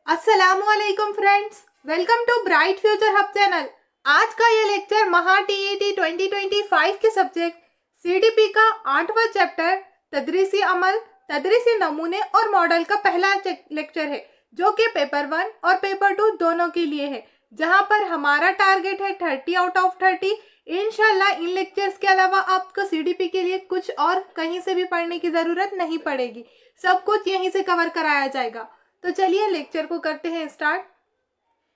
अस्सलामुअलैकुम friends, welcome to bright future hub channel. आज का ये लेक्चर महा टीईटी 2025 के सब्जेक्ट सीडीपी का 8वां चैप्टर तदरीसी अमल, तदरीसी नमूने और मॉडल का पहला लेक्चर है, जो कि पेपर 1 और पेपर 2 दोनों के लिए है, जहां पर हमारा टारगेट है 30 आउट ऑफ 30। इंशाल्लाह इन लेक्चर्स के अलावा आपको सीडीपी के लिए कुछ और कहीं से भी पढ़ने की ज़रूरत नहीं पड़ेगी, सब कुछ यहीं से कवर कराया जाएगा। तो चलिए लेक्चर को करते हैं स्टार्ट।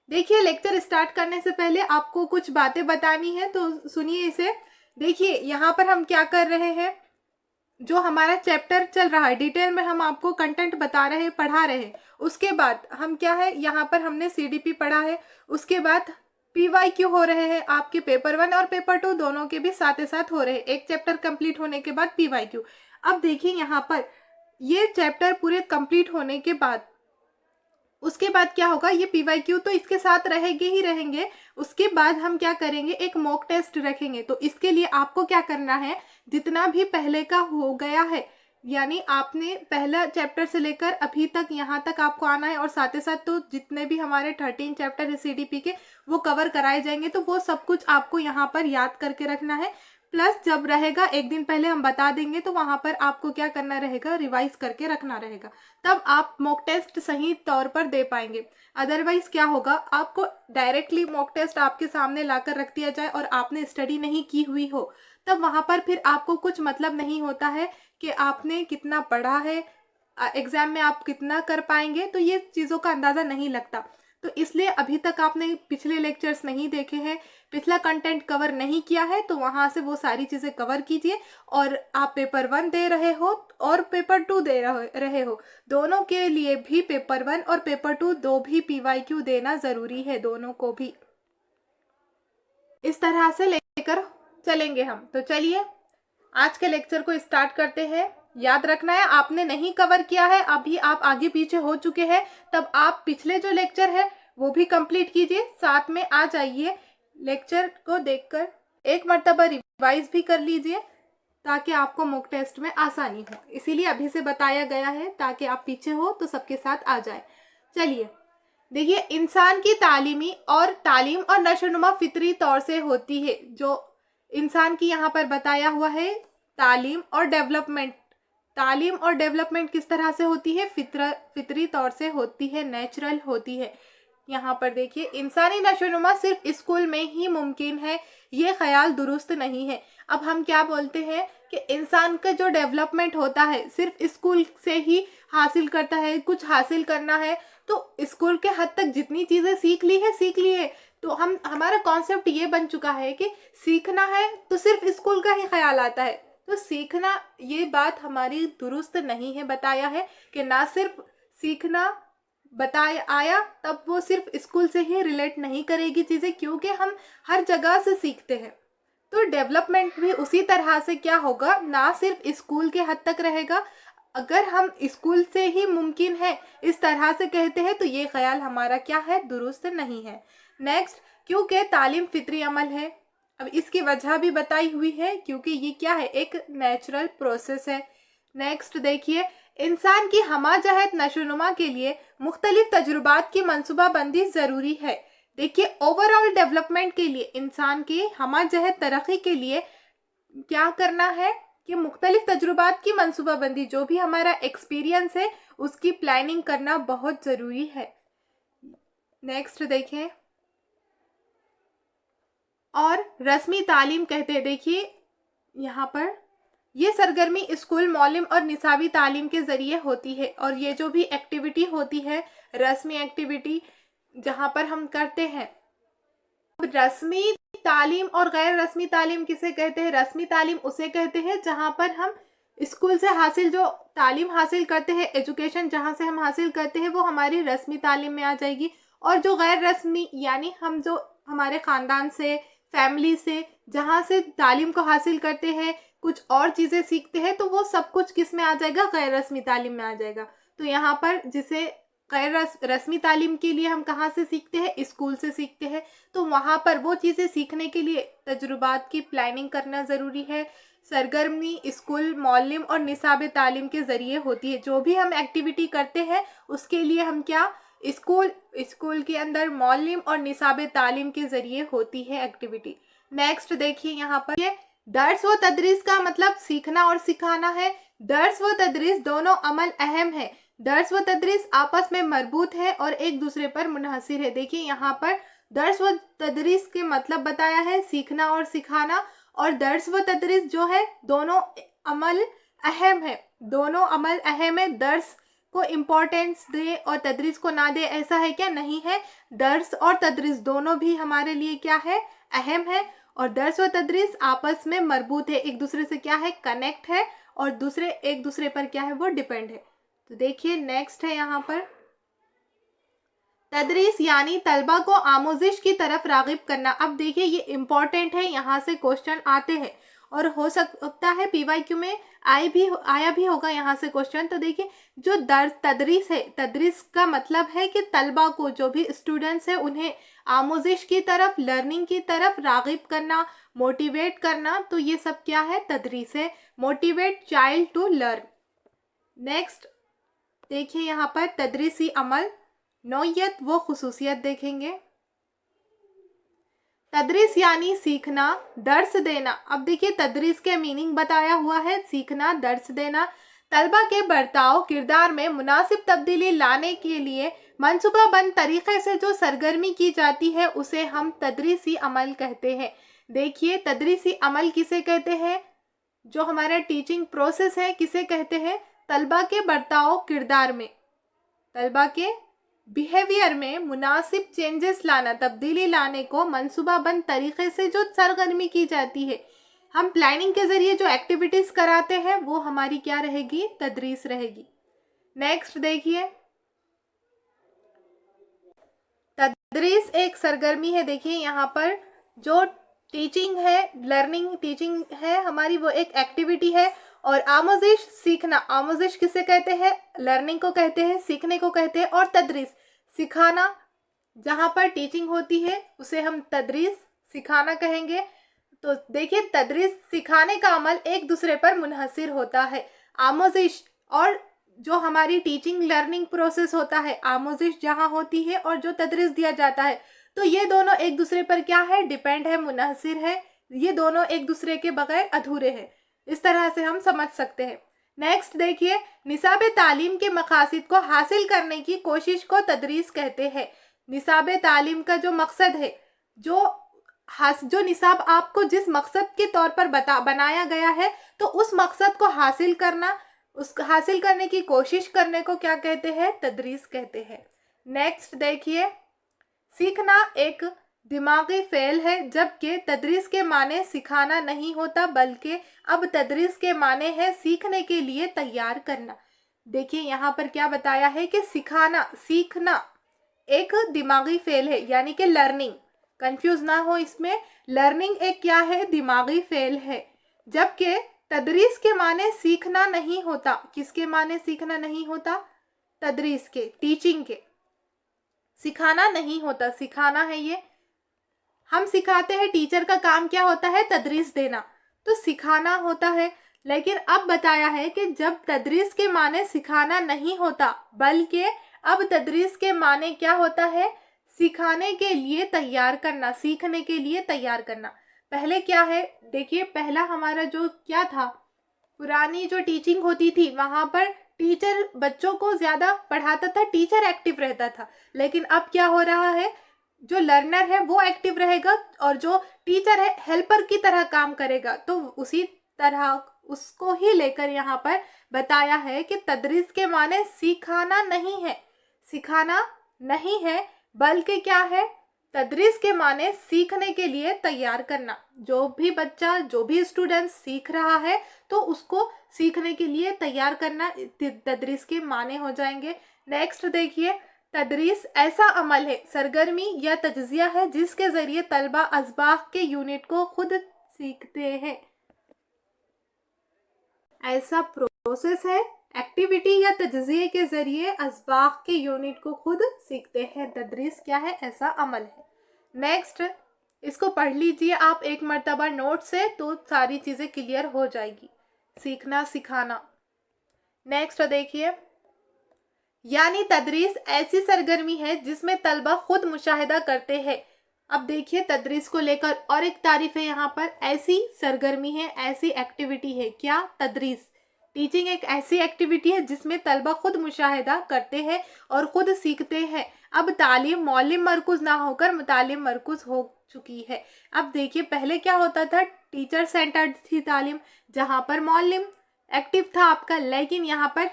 देखिए, लेक्चर स्टार्ट करने से पहले आपको कुछ बातें बतानी है, तो सुनिए इसे। देखिए यहाँ पर हम क्या कर रहे हैं, जो हमारा चैप्टर चल रहा है डिटेल में हम आपको कंटेंट बता रहे हैं, पढ़ा रहे हैं। उसके बाद हम क्या है, यहाँ पर हमने सीडीपी पढ़ा है, उसके बाद पीवाईक्यू हो रहे हैं आपके पेपर 1 और पेपर 2 दोनों के भी साथ साथ हो रहे हैं, एक चैप्टर कंप्लीट होने के बाद पीवाईक्यू। अब देखिए यहाँ पर ये चैप्टर पूरे कंप्लीट होने के बाद उसके बाद क्या होगा, ये पीवाईक्यू तो इसके साथ रहेंगे ही रहेंगे। उसके बाद हम क्या करेंगे, एक मॉक टेस्ट रखेंगे। तो इसके लिए आपको क्या करना है, जितना भी पहले का हो गया है, यानी आपने पहला चैप्टर से लेकर अभी तक यहाँ तक आपको आना है, और साथ ही साथ तो जितने भी हमारे 13 चैप्टर है सीडीपी के वो कवर कराए जाएंगे। तो वो सब कुछ आपको यहाँ पर याद करके रखना है। प्लस जब रहेगा एक दिन पहले हम बता देंगे, तो वहाँ पर आपको क्या करना रहेगा, रिवाइज करके रखना रहेगा, तब आप मॉक टेस्ट सही तौर पर दे पाएंगे। अदरवाइज क्या होगा, आपको डायरेक्टली मॉक टेस्ट आपके सामने लाकर रख दिया जाए और आपने स्टडी नहीं की हुई हो, तब वहाँ पर फिर आपको कुछ मतलब नहीं होता है कि आपने कितना पढ़ा है, एग्जाम में आप कितना कर पाएंगे, तो ये चीज़ों का अंदाज़ा नहीं लगता। तो इसलिए अभी तक आपने पिछले लेक्चर्स नहीं देखे हैं, पिछला कंटेंट कवर नहीं किया है, तो वहाँ से वो सारी चीज़ें कवर कीजिए। और आप पेपर 1 दे रहे हो और पेपर 2 दे रहे हो, दोनों के लिए भी पेपर 1 और पेपर 2 दो भी पीवाईक्यू देना ज़रूरी है, दोनों को भी इस तरह से लेकर चलेंगे हम। तो चलिए आज के लेक्चर को स्टार्ट करते हैं। याद रखना है, आपने नहीं कवर किया है, अभी आप आगे पीछे हो चुके हैं, तब आप पिछले जो लेक्चर है वो भी कंप्लीट कीजिए, साथ में आ जाइए लेक्चर को देखकर एक मर्तबा रिवाइज भी कर लीजिए, ताकि आपको मॉक टेस्ट में आसानी हो। इसीलिए अभी से बताया गया है, ताकि आप पीछे हो तो सबके साथ आ जाए। चलिए देखिए, इंसान की तालीम और नशोनुमा फितरी तौर से होती है। जो इंसान की यहाँ पर बताया हुआ है, तालीम और डेवलपमेंट किस तरह से होती है, फितरी तौर से होती है, नेचुरल होती है। यहाँ पर देखिए, इंसानी नशोनुमा सिर्फ स्कूल में ही मुमकिन है, ये ख्याल दुरुस्त नहीं है। अब हम क्या बोलते हैं कि इंसान का जो डेवलपमेंट होता है सिर्फ स्कूल से ही हासिल करता है, कुछ हासिल करना है तो स्कूल के हद तक जितनी चीज़ें सीख ली है। तो हमारा कॉन्सेप्ट ये बन चुका है कि सीखना है तो सिर्फ स्कूल का ही ख्याल आता है। तो सीखना, ये बात हमारी दुरुस्त नहीं है, बताया है कि ना सिर्फ सीखना बताया आया तब वो सिर्फ स्कूल से ही रिलेट नहीं करेगी चीज़ें, क्योंकि हम हर जगह से सीखते हैं। तो डेवलपमेंट भी उसी तरह से क्या होगा, ना सिर्फ स्कूल के हद तक रहेगा। अगर हम स्कूल से ही मुमकिन है इस तरह से कहते हैं, तो ये ख्याल हमारा क्या है, दुरुस्त नहीं है। नेक्स्ट, क्योंकि तालीम फितरी अमल है। अब इसकी वजह भी बताई हुई है, क्योंकि ये क्या है, एक नेचुरल प्रोसेस है। नेक्स्ट देखिए, इंसान की हमाजहत नशोनुमा के लिए मुख्तलिफ तजुर्बात की मनसूबाबंदी ज़रूरी है। देखिए, ओवरऑल डेवलपमेंट के लिए, इंसान की हमाजहत तरक्की के लिए क्या करना है कि मुख्तलिफ तजुर्बात की मनसूबाबंदी, जो भी हमारा एक्सपीरियंस है उसकी प्लानिंग करना बहुत ज़रूरी है। नेक्स्ट देखें, और रस्मी तालीम कहते हैं। देखिए यहाँ पर ये सरगर्मी स्कूल, मौलिम और निसाबी तालीम के ज़रिए होती है, और ये जो भी एक्टिविटी होती है रस्मी एक्टिविटी जहाँ पर हम करते हैं। रस्मी तालीम और गैर रस्मी तालीम किसे कहते हैं, रस्मी तालीम उसे कहते हैं जहाँ पर हम स्कूल से हासिल जो तालीम हासिल करते हैं, एजुकेशन जहाँ से हम हासिल करते हैं, वो हमारी रस्मी तालीम में आ जाएगी। और जो गैर रस्मी, यानी हम जो हमारे ख़ानदान से, फैमिली से जहाँ से तालीम को हासिल करते हैं, कुछ और चीज़ें सीखते हैं, तो वो सब कुछ किस में आ जाएगा, गैर रस्मी तालीम में आ जाएगा। तो यहाँ पर जिसे गैर रस्मी तालीम के लिए हम कहाँ से सीखते हैं, स्कूल से सीखते हैं, तो वहाँ पर वो चीज़ें सीखने के लिए तजुर्बात की प्लानिंग करना ज़रूरी है। सरगर्मी स्कूल, मौलिम और निसाब तालीम के ज़रिए होती है। जो भी हम एक्टिविटी करते हैं उसके लिए हम क्या स्कूल स्कूल के अंदर मौलिम और निसाब तालीम के ज़रिए होती है एक्टिविटी। नेक्स्ट देखिए यहाँ पर ये दर्स व तदरीस का मतलब सीखना और सिखाना है। दर्स व तदरीस दोनों अमल अहम है। दर्स व तदरीस आपस में मरबूत है और एक दूसरे पर मुनहसिर है। देखिए यहाँ पर दर्स व तदरीस के मतलब बताया है, सीखना और सिखाना, और दर्स व तदरीस जो है दोनों अमल अहम है, दोनों अमल अहम है। दर्स को इम्पोर्टेंस दे और तदरीस को ना दे, ऐसा है क्या? नहीं है। दर्स और तदरीस दोनों भी हमारे लिए क्या है? अहम है। और दर्स व तदरीस आपस में मरबूत है, एक दूसरे से क्या है? कनेक्ट है, और दूसरे एक दूसरे पर क्या है? वो डिपेंड है। तो देखिए नेक्स्ट है यहाँ पर तदरीस यानी तलबा को आमोजिश की तरफ रागिब करना। अब देखिए ये इम्पॉर्टेंट है, यहाँ से क्वेश्चन आते हैं और हो सकता है PYQ में आया भी होगा यहाँ से क्वेश्चन। तो देखिए जो दर्स तदरीस है, तदरीस का मतलब है कि तलबा को, जो भी स्टूडेंट्स है, उन्हें आमोजिश की तरफ, लर्निंग की तरफ रागिब करना, मोटिवेट करना। तो ये सब क्या है? तदरीस है। Motivate child to learn. Next देखिए यहाँ पर तदरीसी अमल, नौयत व खुसूसियत देखेंगे। तदरीस यानी सीखना, दर्स देना। अब देखिए तदरीस के मीनिंग बताया हुआ है, सीखना, दर्स देना। तलबा के बर्ताव किरदार में मुनासिब तब्दीली लाने के लिए मंसूबाबंद तरीके से जो सरगर्मी की जाती है उसे हम तदरीसी अमल कहते हैं। देखिए तदरीसी अमल किसे कहते हैं? जो हमारा टीचिंग प्रोसेस है किसे कहते हैं? तलबा के बर्ताव किरदार में, तलबा के बिहेवियर में मुनासिब चेंजेस लाना, तब्दीली लाने को मंसूबाबंद तरीके से जो सरगर्मी की जाती है, हम प्लानिंग के ज़रिए जो एक्टिविटीज़ कराते हैं वो हमारी क्या रहेगी? तदरीस रहेगी। नेक्स्ट देखिए तदरीस एक सरगर्मी है। देखिए यहाँ पर जो टीचिंग है, लर्निंग टीचिंग है हमारी, वो एक एक्टिविटी है। और आमोजिश सीखना, आमोजिश किसे कहते हैं? लर्निंग को कहते हैं, सीखने को कहते हैं। और तदरीस सिखाना, जहाँ पर टीचिंग होती है उसे हम तदरीस सिखाना कहेंगे। तो देखिए तदरीस सिखाने का अमल एक दूसरे पर मुनहसिर होता है। आमोजिश और जो हमारी टीचिंग लर्निंग प्रोसेस होता है, आमोजिश जहाँ होती है और जो तदरीस दिया जाता है, तो ये दोनों एक दूसरे पर क्या है? डिपेंड है, मुनहसिर है। ये दोनों एक दूसरे के बगैर अधूरे हैं। इस तरह से हम समझ सकते हैं। नेक्स्ट देखिए निसाब तालीम के मकासद को हासिल करने की कोशिश को तदरीस कहते हैं। निसाब तालीम का जो मकसद है, जो निसाब आपको जिस मकसद के तौर पर बनाया गया है, तो उस मकसद को हासिल करना, उस हासिल करने की कोशिश करने को क्या कहते हैं? तदरीस कहते हैं। नेक्स्ट देखिए सीखना एक दिमागी फेल है, जबकि तदरीस के माने सिखाना नहीं होता, बल्कि अब तदरीस के माने है सीखने के लिए तैयार करना। देखिए यहाँ पर क्या बताया है कि सिखाना, सीखना एक दिमागी फेल है, यानी कि लर्निंग, कंफ्यूज ना हो इसमें, लर्निंग एक क्या है? दिमागी फेल है। जबकि तदरीस के माने सीखना नहीं होता। किसके माने सीखना नहीं होता? तदरीस के, टीचिंग के। सिखाना नहीं होता, सिखाना है ये, हम सिखाते हैं। टीचर का काम क्या होता है? तदरीस देना, तो सिखाना होता है। लेकिन अब बताया है कि जब तदरीस के माने सिखाना नहीं होता, बल्कि अब तदरीस के माने क्या होता है? सिखाने के लिए तैयार करना, सीखने के लिए तैयार करना। पहले क्या है? देखिए पहला हमारा जो क्या था, पुरानी जो टीचिंग होती थी, वहाँ पर टीचर बच्चों को ज़्यादा पढ़ाता था, टीचर एक्टिव रहता था। लेकिन अब क्या हो रहा है? जो लर्नर है वो एक्टिव रहेगा और जो टीचर है हेल्पर की तरह काम करेगा। तो उसी तरह उसको ही लेकर यहाँ पर बताया है कि तदरीस के माने सिखाना नहीं है, सिखाना नहीं है, बल्कि क्या है? तदरीस के माने सीखने के लिए तैयार करना। जो भी बच्चा, जो भी स्टूडेंट सीख रहा है, तो उसको सीखने के लिए तैयार करना तदरीस के माने हो जाएंगे। नेक्स्ट देखिए तदरीस ऐसा अमल है, सरगर्मी या तजजिया है, जिसके ज़रिए तलबा असबाक के यूनिट को खुद सीखते हैं। ऐसा प्रोसेस है, एक्टिविटी या तजजिए के ज़रिए असबाक के यूनिट को खुद सीखते हैं। तदरीस क्या है? ऐसा अमल है। नेक्स्ट इसको पढ़ लीजिए आप एक मर्तबा नोट से, तो सारी चीज़ें क्लियर हो जाएगी। सीखना, सिखाना। नेक्स्ट देखिए यानी तदरीस ऐसी सरगर्मी है जिसमें तलबा खुद मुशाहिदा करते हैं। अब देखिए तदरीस को लेकर और एक तारीफ है यहाँ पर, ऐसी सरगर्मी है, ऐसी एक्टिविटी है, क्या? तदरीस। टीचिंग एक ऐसी एक्टिविटी है जिसमें तलबा खुद मुशाहिदा करते हैं और खुद सीखते हैं। अब तालीम मौलिम मरकुज ना होकर मुतालिम मरकुज हो चुकी है। अब देखिए पहले क्या होता था, टीचर सेंटर्ड थी तालीम, जहाँ पर मौलिम एक्टिव था आपका, लेकिन यहाँ पर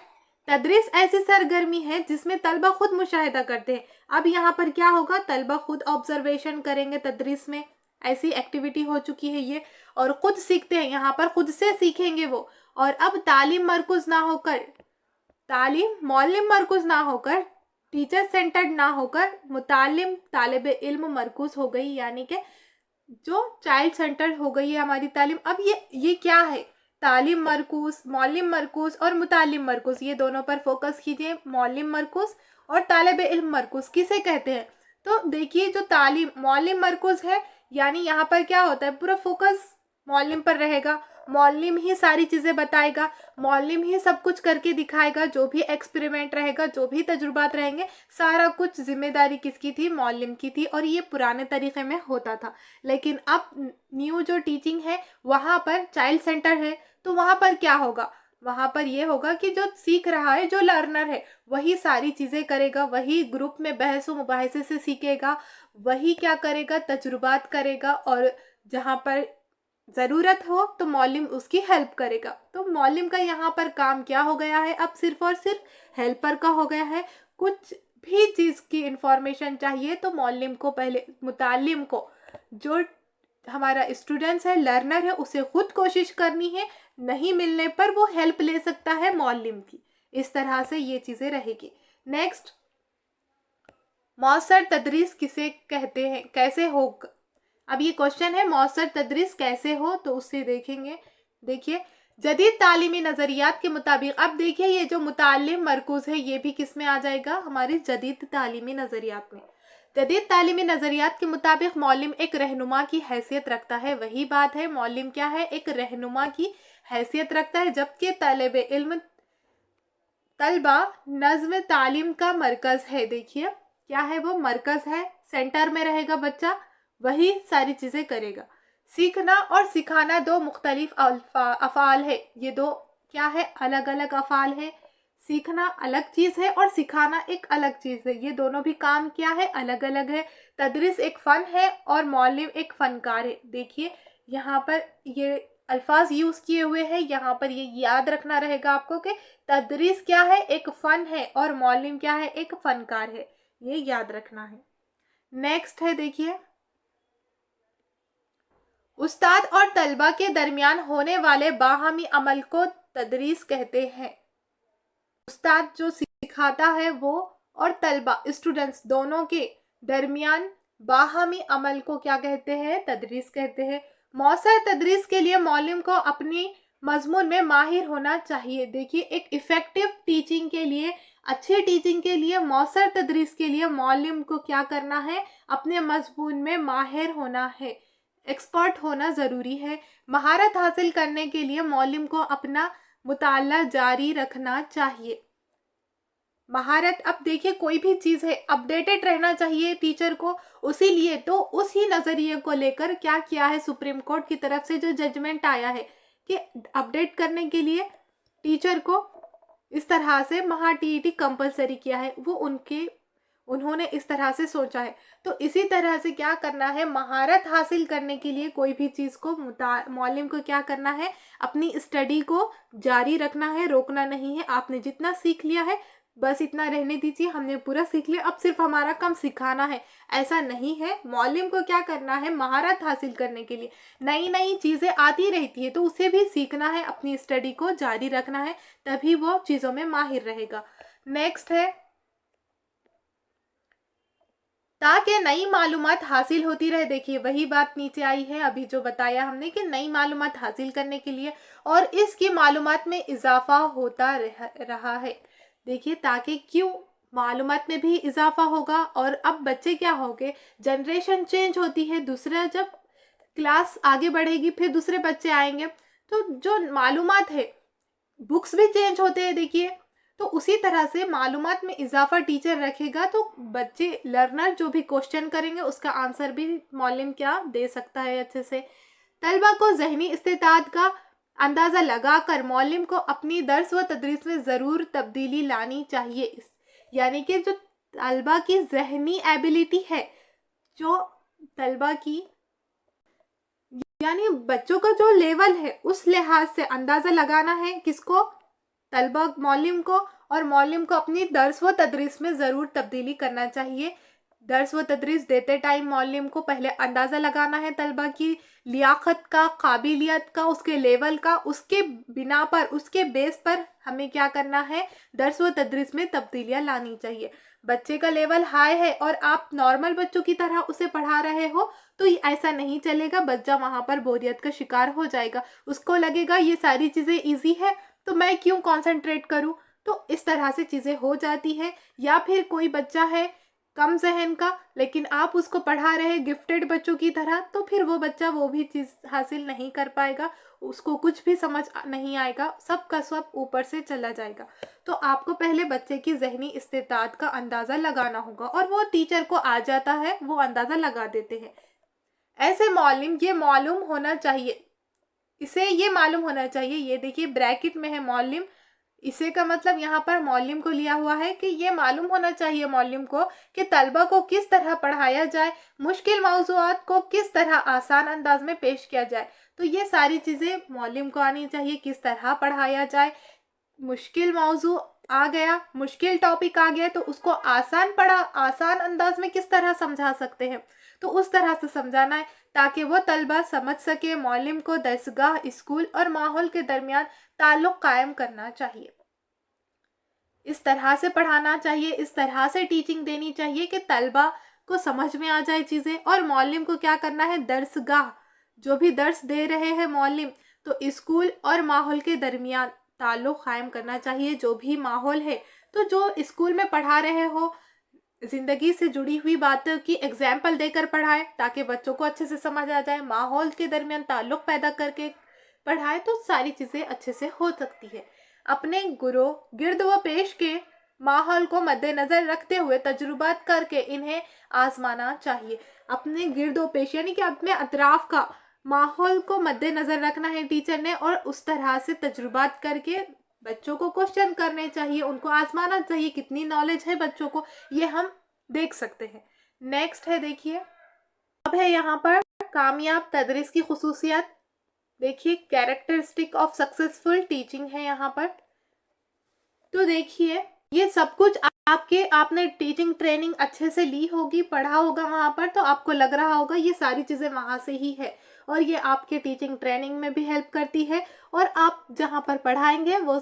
तदरीस ऐसी सरगर्मी है जिसमें तलबा खुद मुशाहिदा करते हैं। अब यहाँ पर क्या होगा, तलबा खुद ऑब्जर्वेशन करेंगे तदरीस में, ऐसी एक्टिविटी हो चुकी है ये, और खुद सीखते हैं, यहाँ पर खुद से सीखेंगे वो। और अब तालीम मरकुज ना होकर, तालीम मौलिम मरकुज ना होकर, टीचर सेंटर्ड ना होकर मुतालिम तालिब इल्म मरकुज हो गई, यानी कि जो चाइल्ड सेंटर्ड हो गई है हमारी तालीम। अब ये क्या है, तालीम मरकूज, मौलिम मरकूज और मुतालिम मरकूज, ये दोनों पर फोकस कीजिए। मौलिम मरकूज और तालिब इल्म मरकूज किसे कहते हैं? तो देखिए जो तालीम मौलिम मरकूज है, यानी यहाँ पर क्या होता है, पूरा फोकस मौलिम पर रहेगा, मौलिम ही सारी चीज़ें बताएगा, मौलिम ही सब कुछ करके दिखाएगा, जो भी एक्सपेरिमेंट रहेगा, जो भी तजुर्बात रहेंगे, सारा कुछ जिम्मेदारी किसकी थी? मौलिम की थी। और ये पुराने तरीके में होता था। लेकिन अब न्यू जो टीचिंग है वहाँ पर चाइल्ड सेंटर है, तो वहाँ पर क्या होगा, वहाँ पर ये होगा कि जो सीख रहा है, जो लर्नर है, वही सारी चीज़ें करेगा, वही ग्रुप में बहस व मुबाहिसे से सीखेगा, वही क्या करेगा, तजुर्बात करेगा, और जहाँ पर ज़रूरत हो तो मौलिम उसकी हेल्प करेगा। तो मौलिम का यहाँ पर काम क्या हो गया है, अब सिर्फ और सिर्फ हेल्पर का हो गया है। कुछ भी चीज़ की इंफॉर्मेशन चाहिए तो मौलिम को, पहले मुतालिम को, जो हमारा स्टूडेंट्स है, लर्नर है, उसे खुद कोशिश करनी है, नहीं मिलने पर वो हेल्प ले सकता है मौलिम की। इस तरह से ये चीज़ें रहेगी। नेक्स्ट, मौसर तदरीस किसे कहते हैं, कैसे हो? अब ये क्वेश्चन है, मौसर तदरीस कैसे हो, तो उससे देखेंगे। देखिए जदीद तालीमी नज़रियात के मुताबिक, अब देखिए ये जो मुतालिम मरकूज़ है ये भी किस में आ जाएगा, हमारी जदीद तालीमी नज़रियात में। जदीद तालीमी नज़रियात के मुताबिक मौलिम एक रहनुमा की हैसियत रखता है। वही बात है, मौलिम क्या है, एक रहनुमा की हैसियत रखता है, जबकि तालिब इल्म तलबा नज़्म तालीम का मरकज़ है। देखिए क्या है, वो मरकज़ है, सेंटर में रहेगा बच्चा, वही सारी चीज़ें करेगा। सीखना और सिखाना दो मुख्तलिफ अफ़ाल है। ये दो क्या है, अलग अलग अफ़ाल है। सीखना अलग चीज़ है और सिखाना एक अलग चीज़ है। ये दोनों भी काम क्या है, अलग अलग है। तदरीस एक फ़न है और मौलिम एक फ़नकार है। देखिए यहाँ पर ये अल्फाज यूज़ किए हुए हैं, यहाँ पर ये याद रखना रहेगा आपको कि तदरीस क्या है, एक फ़न है, और मौलिम क्या है, एक फ़नकार है। ये याद रखना है। नेक्स्ट है, देखिए उस्ताद और तलबा के दरमियान होने वाले बाहमी अमल को तदरीस कहते हैं। उस्ताद जो सिखाता है वो, और तलबा स्टूडेंट्स दोनों के दरमियान बाहमी अमल को क्या कहते हैं, तदरीस कहते हैं। मौसर तदरीस के लिए मौलिम को अपनी मजमून में माहिर होना चाहिए। देखिए एक इफ़ेक्टिव टीचिंग के लिए, अच्छी टीचिंग के लिए, मौसर तदरीस के लिए मौलिम को क्या करना है, अपने मजमून में माहिर होना है, एक्सपर्ट होना ज़रूरी है। महारत हासिल करने के लिए मौलिम को अपना मुताला जारी रखना चाहिए। महारत, अब देखिए कोई भी चीज़ है, अपडेटेड रहना चाहिए टीचर को, उसी लिए तो उसी नज़रिए को लेकर क्या किया है, सुप्रीम कोर्ट की तरफ से जो जजमेंट आया है कि अपडेट करने के लिए टीचर को इस तरह से महा टीईटी कंपलसरी किया है, वो उन्होंने इस तरह से सोचा है। तो इसी तरह से क्या करना है, महारत हासिल करने के लिए कोई भी चीज़ को मौलिम को क्या करना है, अपनी स्टडी को जारी रखना है, रोकना नहीं है। आपने जितना सीख लिया है बस इतना रहने दीजिए, हमने पूरा सीख लिया, अब सिर्फ हमारा काम सिखाना है, ऐसा नहीं है। मौलिम को क्या करना है, महारत हासिल करने के लिए नई नई चीज़ें आती रहती है, तो उसे भी सीखना है, अपनी स्टडी को जारी रखना है, तभी वो चीज़ों में माहिर रहेगा। नेक्स्ट है, ताकि नई मालूमात हासिल होती रहे। देखिए वही बात नीचे आई है, अभी जो बताया हमने कि नई मालूमात हासिल करने के लिए और इसकी मालूमात में इजाफा होता रहा है। देखिए ताकि क्यों, मालूमात में भी इजाफा होगा, और अब बच्चे क्या होंगे, जनरेशन चेंज होती है, दूसरा जब क्लास आगे बढ़ेगी फिर दूसरे बच्चे आएंगे, तो जो मालूमात है, बुक्स भी चेंज होते हैं। देखिए تو اسی طرح سے معلومات میں اضافہ ٹیچر رکھے گا تو بچے لرنر جو بھی کوشچن کریں گے اس کا آنسر بھی معلم کیا دے سکتا ہے اچھے سے. طلبہ کو ذہنی استعداد کا اندازہ لگا کر معلم کو اپنی درس و تدریس میں ضرور تبدیلی لانی چاہیے. یعنی کہ جو طلبہ کی ذہنی ایبیلٹی ہے، جو طلبہ کی یعنی بچوں کا جو لیول ہے اس لحاظ سے اندازہ لگانا ہے کس کو؟ طلبہ معلم کو، اور معلم کو اپنی درس و تدریس میں ضرور تبدیلی کرنا چاہیے. درس و تدریس دیتے ٹائم معلم کو پہلے اندازہ لگانا ہے طلبہ کی لیاقت کا، قابلیت کا، اس کے لیول کا. اس کے بنا پر، اس کے بیس پر ہمیں کیا کرنا ہے؟ درس و تدریس میں تبدیلیاں لانی چاہیے. بچے کا لیول ہائی ہے اور آپ نارمل بچوں کی طرح اسے پڑھا رہے ہو تو ایسا نہیں چلے گا. بچہ وہاں پر بوریت کا شکار ہو جائے گا. اس کو لگے گا یہ ساری چیزیں ایزی ہے تو میں کیوں کانسنٹریٹ کروں. تو اس طرح سے چیزیں ہو جاتی ہیں. یا پھر کوئی بچہ ہے کم ذہن کا لیکن آپ اس کو پڑھا رہے گفٹڈ بچوں کی طرح، تو پھر وہ بچہ وہ بھی چیز حاصل نہیں کر پائے گا، اس کو کچھ بھی سمجھ نہیں آئے گا، سب کا سب اوپر سے چلا جائے گا. تو آپ کو پہلے بچے کی ذہنی استعداد کا اندازہ لگانا ہوگا، اور وہ ٹیچر کو آ جاتا ہے، وہ اندازہ لگا دیتے ہیں. ایسے معلم یہ معلوم ہونا چاہیے، اسے یہ معلوم ہونا چاہیے. یہ دیکھیے بریکٹ میں ہے معلم، اسے کا مطلب یہاں پر معلم کو لیا ہوا ہے کہ یہ معلوم ہونا چاہیے معلم کو کہ طلبہ کو کس طرح پڑھایا جائے، مشکل موضوعات کو کس طرح آسان انداز میں پیش کیا جائے. تو یہ ساری چیزیں معلم کو آنی چاہیے. کس طرح پڑھایا جائے، مشکل موضوع آ گیا، مشکل ٹاپک آ گیا تو اس کو آسان انداز میں کس طرح سمجھا سکتے ہیں، تو اس طرح سے سمجھانا ہے تاکہ وہ طلبہ سمجھ سکے. معلم کو درسگاہ، اسکول اور ماحول کے درمیان تعلق قائم کرنا چاہیے. اس طرح سے پڑھانا چاہیے، اس طرح سے ٹیچنگ دینی چاہیے کہ طلبہ کو سمجھ میں آ جائے چیزیں. اور معلم کو کیا کرنا ہے؟ درسگاہ، جو بھی درس دے رہے ہیں معلم، تو اسکول اور ماحول کے درمیان تعلق قائم کرنا چاہیے. جو بھی ماحول ہے تو جو اسکول میں پڑھا رہے ہو زندگی سے جڑی ہوئی باتوں کی ایگزامپل دے کر پڑھائے تاکہ بچوں کو اچھے سے سمجھ آ جائے. ماحول کے درمیان تعلق پیدا کر کے پڑھائے تو ساری چیزیں اچھے سے ہو سکتی ہے. اپنے گرد و پیش کے ماحول کو مد نظر رکھتے ہوئے تجربات کر کے انہیں آزمانا چاہیے. اپنے گرد و پیش یعنی کہ اپنے اطراف کا ماحول کو مد نظر رکھنا ہے ٹیچر نے، اور اس طرح سے تجربات کر کے بچوں کو کوشچن کرنے چاہیے، ان کو آزمانا چاہیے کتنی نالج ہے بچوں کو، یہ ہم دیکھ سکتے ہیں. نیکسٹ ہے دیکھیے، اب ہے یہاں پر کامیاب تدریس کی خصوصیات. دیکھیے کیریکٹرسٹک آف سکسیسفل ٹیچنگ ہے یہاں پر. تو دیکھیے یہ سب کچھ آپ نے ٹیچنگ ٹریننگ اچھے سے لی ہوگی، پڑھا ہوگا وہاں پر، تو آپ کو لگ رہا ہوگا یہ ساری چیزیں وہاں سے ہی ہے، اور یہ آپ کے ٹیچنگ ٹریننگ میں بھی ہیلپ کرتی ہے. اور آپ جہاں پر پڑھائیں گے وہ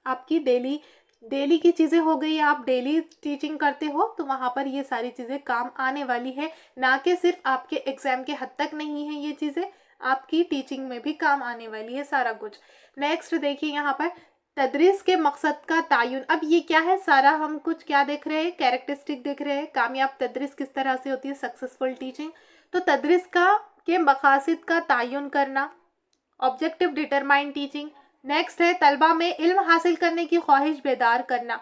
آپ کی ڈیلی کی چیزیں ہو گئی، آپ ڈیلی ٹیچنگ کرتے ہو تو وہاں پر یہ ساری چیزیں کام آنے والی ہے، نہ کہ صرف آپ کے ایگزام کے حد تک نہیں ہے، یہ چیزیں آپ کی ٹیچنگ میں بھی کام آنے والی ہے سارا کچھ. نیکسٹ دیکھیے یہاں پر تدریس کے مقصد کا تعین. اب یہ کیا ہے؟ سارا ہم کچھ کیا دیکھ رہے ہیں؟ کیریکٹرسٹک دیکھ رہے ہیں. کامیاب تدریس کس طرح سے ہوتی ہے؟ Successful teaching. تو تدریس کے مقاصد کا تعین کرنا، آبجیکٹو ڈیٹرمائن ٹیچنگ. نیکسٹ ہے طلبہ میں علم حاصل کرنے کی خواہش بیدار کرنا.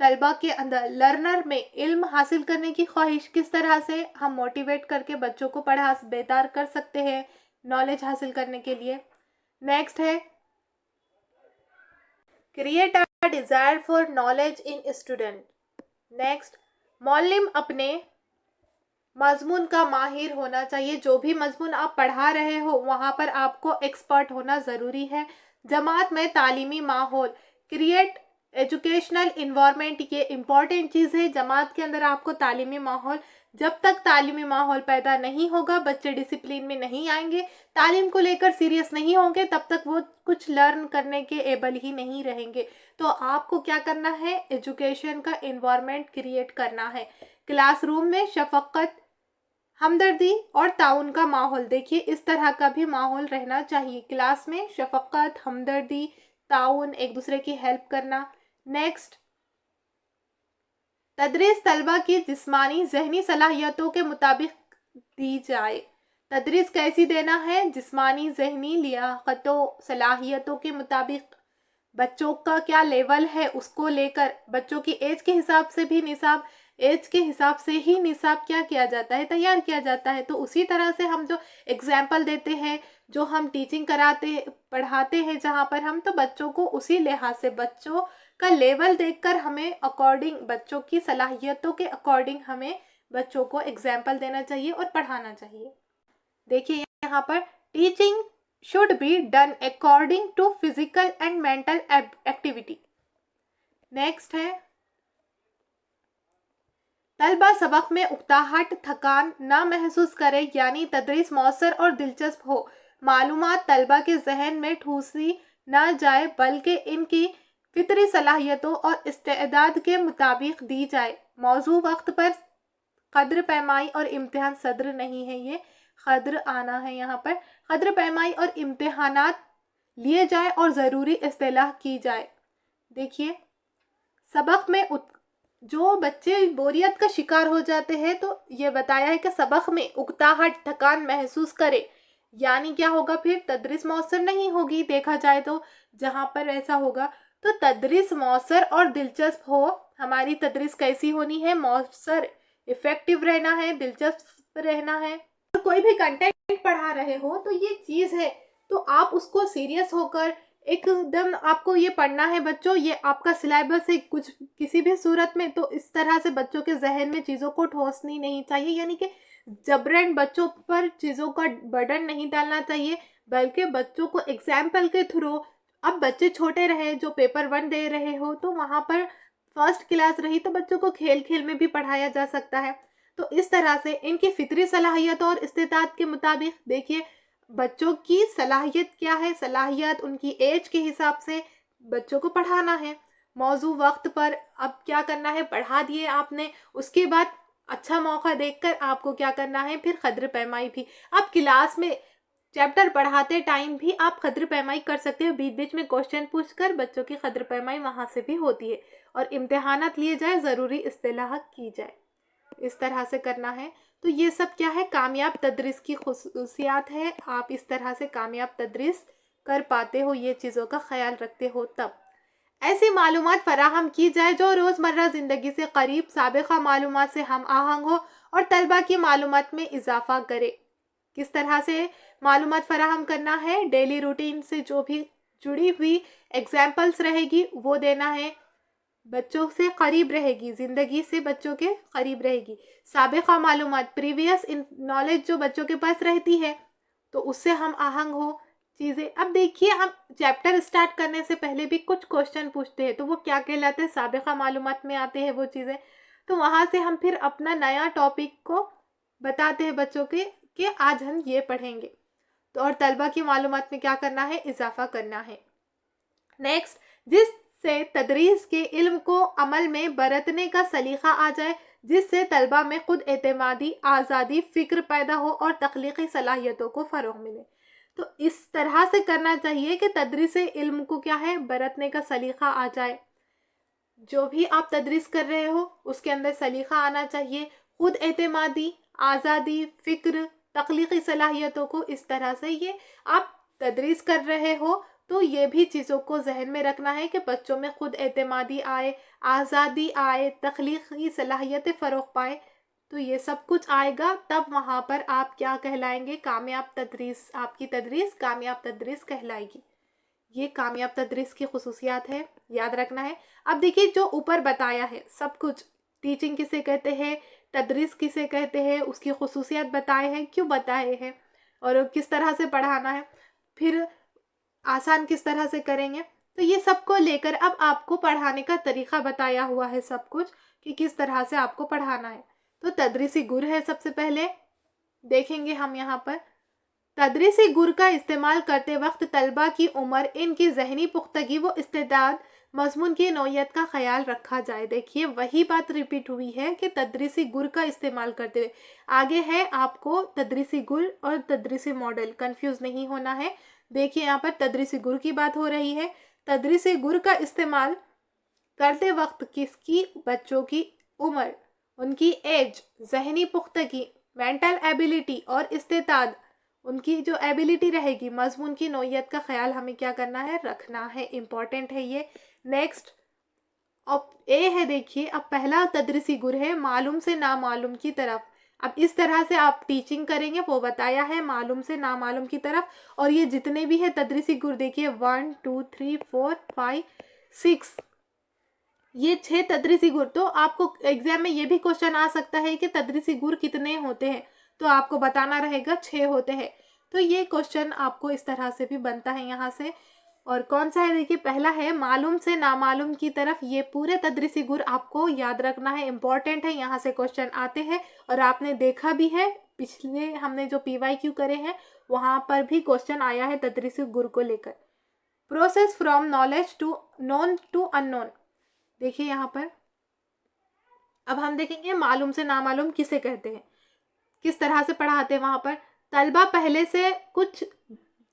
طلبہ کے اندر، لرنر میں علم حاصل کرنے کی خواہش کس طرح سے ہم موٹیویٹ کر کے بچوں کو بیدار کر سکتے ہیں نالج حاصل کرنے کے لیے. نیکسٹ ہے create a desire for knowledge in student. Next, معلم اپنے مضمون کا ماہر ہونا چاہیے. جو بھی مضمون آپ پڑھا رہے ہو وہاں پر آپ کو ایکسپرٹ ہونا ضروری ہے. جماعت میں تعلیمی ماحول، کریٹ ایجوکیشنل انوائرمنٹ، یہ امپورٹنٹ چیز ہے. جماعت کے اندر آپ کو تعلیمی ماحول، جب تک تعلیمی ماحول پیدا نہیں ہوگا بچے ڈسپلین میں نہیں آئیں گے، تعلیم کو لے کر سیریس نہیں ہوں گے، تب تک وہ کچھ لرن کرنے کے ایبل ہی نہیں رہیں گے. تو آپ کو کیا کرنا ہے؟ ایجوکیشن کا انوائرمنٹ کریٹ کرنا ہے. کلاس روم میں شفقت، ہمدردی اور تعاون کا ماحول. دیکھیے اس طرح کا بھی ماحول رہنا چاہیے کلاس میں، شفقت، ہمدردی، تعاون، ایک دوسرے کی ہیلپ کرنا. نیکسٹ، تدریس طلبہ کی جسمانی ذہنی صلاحیتوں کے مطابق دی جائے. تدریس کیسی دینا ہے؟ جسمانی ذہنی لیاقتوں صلاحیتوں کے مطابق बच्चों का क्या लेवल है उसको लेकर बच्चों की एज के हिसाब से भी निसाब, एज के हिसाब से ही निसाब क्या किया जाता है, तैयार किया जाता है। तो उसी तरह से हम जो एग्जाम्पल देते हैं, जो हम टीचिंग कराते पढ़ाते हैं जहाँ पर हम, तो बच्चों को उसी लिहाज से बच्चों का लेवल देखकर हमें अकॉर्डिंग, बच्चों की सलाहियतों के अकॉर्डिंग हमें बच्चों को एग्जाम्पल देना चाहिए और पढ़ाना चाहिए। देखिए यहाँ पर teaching should be done according to physical and mental activity. Next है तलबा सबक में उकताहट थकान ना महसूस करे, यानी तदरीस मौसर और दिलचस्प हो, मालूमात तलबा के जहन में ठूसी ना जाए बल्कि इनकी फितरी सलाहियतों और इस्तेदाद के मुताबिक दी जाए, मौजू वक्त पर कद्र पैमाई और इम्तिहान सद्र नहीं है, ये कद्र आना है यहाँ पर, कद्र पैमाई और इम्तिहानात लिए जाए और ज़रूरी इस्तेलाह की जाए। देखिए सबक में जो बच्चे बोरियत का शिकार हो जाते हैं तो ये बताया है कि सबक में उकताहट थकान महसूस करे, यानी क्या होगा, फिर तदरीस मौसर नहीं होगी। देखा जाए तो जहाँ पर ऐसा होगा तो तदरीस मौसर और दिलचस्प हो, हमारी तदरीस कैसी होनी है, मौसर इफेक्टिव रहना है, दिलचस्प रहना है। तो कोई भी कंटेंट पढ़ा रहे हो तो ये चीज़ है, तो आप उसको सीरियस होकर एकदम आपको ये पढ़ना है बच्चों, ये आपका सिलेबस है कुछ किसी भी सूरत में, तो इस तरह से बच्चों के जहन में चीज़ों को ठोसनी नहीं चाहिए, यानी कि जबरन बच्चों पर चीज़ों का बर्डन नहीं डालना चाहिए, बल्कि बच्चों को एग्जाम्पल के थ्रू, अब बच्चे छोटे रहे जो पेपर 1 दे रहे हो तो वहाँ पर फर्स्ट क्लास रही तो बच्चों को खेल खेल में भी पढ़ाया जा सकता है। तो इस तरह से इनकी फितरी सलाहियतों और इस्तेताद के मुताबिक, देखिए बच्चों की सलाहियत क्या है, सलाहियत उनकी एज के हिसाब से बच्चों को पढ़ाना है, मौजू वक्त पर अब क्या करना है, पढ़ा दिए आपने, उसके बाद अच्छा मौका देखकर आपको क्या करना है, फिर कद्र पैमाई भी। आप क्लास में चैप्टर पढ़ाते टाइम भी आप कद्र पैमाई कर सकते हो, बीच बीच में क्वेश्चन पूछकर बच्चों की कद्र पैमाई वहाँ से भी होती है, और इम्तिहानात लिए जाए, ज़रूरी इस्तेलाह की जाए, इस तरह से करना है। तो ये सब क्या है, कामयाब तदरीस की खुसूसियात है, आप इस तरह से कामयाब तदरीस कर पाते हो, ये चीज़ों का ख्याल रखते हो तब। ऐसी मालूमात फराहम की जाए जो रोज़मर्रा ज़िंदगी से करीब साबिक़ा मालूमात से हम आहंग हो और तलबा की मालूमात में इजाफ़ा करे। किस तरह से मालूमात फराहम करना है, डेली रूटीन से जो भी जुड़ी हुई एग्जाम्पल्स रहेगी वो देना है, बच्चों से करीब रहेगी, ज़िंदगी से बच्चों के करीब रहेगी, साबिक़ा मालूमात प्रीवियस नॉलेज जो बच्चों के पास रहती है तो उससे हम आहंग हो चीज़ें। अब देखिए हम चैप्टर स्टार्ट करने से पहले भी कुछ क्वेश्चन पूछते हैं, तो वो क्या कहलाते हैं, साबिक़ा मालूमात में आते हैं वो चीज़ें, तो वहाँ से हम फिर अपना नया टॉपिक को बताते हैं बच्चों के कि आज हम ये पढ़ेंगे, तो और तलबा की मालूमात में क्या करना है, इजाफ़ा करना है। नेक्स्ट, जिससे तदरीस के इल्म को अमल में बरतने का सलीका आ जाए, जिससे तलबा में खुद एतमादी, आज़ादी, फ़िक्र पैदा हो और तख्लीक़ी सलाहियतों को फ़रोग़ मिले। तो इस तरह से करना चाहिए कि तदरीस इल्म को क्या है, बरतने का सलीका आ जाए, जो भी आप तदरीस कर रहे हो उसके अंदर सलीका आना चाहिए, खुद एतमादी, आज़ादी, फ़िक्र, तख्लीक़ी सलाहियतों को, इस तरह से ये आप तदरीस कर रहे हो तो ये भी चीज़ों को जहन में रखना है कि बच्चों में खुद एतमादी आए, आज़ादी आए, तख्लीक़ी सलाहियतें फ़रोग़ पाए, तो ये सब कुछ आएगा तब वहाँ पर आप क्या कहलाएंगे, कामयाब तदरीस, आपकी तदरीस कामयाब तदरीस कहलाएगी। ये कामयाब तदरीस की खुसूसियात है, याद रखना है। अब देखिए जो ऊपर बताया है सब कुछ, टीचिंग किसे कहते हैं, तदरीस किसे कहते हैं, उसकी खुसूसियात बताए हैं, क्यों बताए हैं और किस तरह से पढ़ाना है, फिर आसान किस तरह से करेंगे, तो ये सब को लेकर अब आपको पढ़ाने का तरीक़ा बताया हुआ है सब कुछ कि किस तरह से आपको पढ़ाना है। तो तदरीसी गुर है, सबसे पहले देखेंगे हम यहाँ पर तदरीसी गुर का इस्तेमाल करते वक्त तलबा की उम्र, इनकी जहनी पुख्तगी व इस्तेदाद, मज़मून की नौइयत का ख्याल रखा जाए। देखिए वही बात रिपीट हुई है कि तदरीसी गुर का इस्तेमाल करते हुए, आगे है आपको तदरीसी गुर और तदरीसी मॉडल, कंफ्यूज नहीं होना है। देखिए यहाँ पर तदरीसी गुर की बात हो रही है, तदरीसी गुर का इस्तेमाल करते वक्त किसकी, बच्चों की उम्र, उनकी एज, जहनी पुख्तगी, मेंटल एबिलिटी और इस्तेदाद, उनकी जो एबिलिटी रहेगी, मजमून की नोयत का ख्याल हमें क्या करना है, रखना है, इम्पॉर्टेंट है ये। नेक्स्ट अब ए है, देखिए अब पहला तदरीसी गुर है मालूम से नामालूम की तरफ। अब इस तरह से आप टीचिंग करेंगे, वो बताया है मालूम से नामालूम की तरफ। और ये जितने भी है तदरीसी गुर देखिए 1 2 3 4 5 6, ये 6 तदरीसी गुर। तो आपको एग्जाम में ये भी क्वेश्चन आ सकता है कि तदरीसी गुर कितने होते हैं, तो आपको बताना रहेगा 6 होते हैं। तो ये क्वेश्चन आपको इस तरह से भी बनता है यहाँ से। और कौन सा है, देखिए पहला है मालूम से नामालूम की तरफ। ये पूरे तदरीसी गुर आपको याद रखना है, इम्पॉर्टेंट है, यहाँ से क्वेश्चन आते हैं। और आपने देखा भी है पिछले हमने जो PYQ करे हैं वहाँ पर भी क्वेश्चन आया है तदरीसी गुर को लेकर। Process from knowledge to known to unknown, देखिए यहाँ पर अब हम देखेंगे मालूम से नामालूम किसे कहते हैं, किस तरह से पढ़ाते हैं। वहाँ पर तलबा पहले से कुछ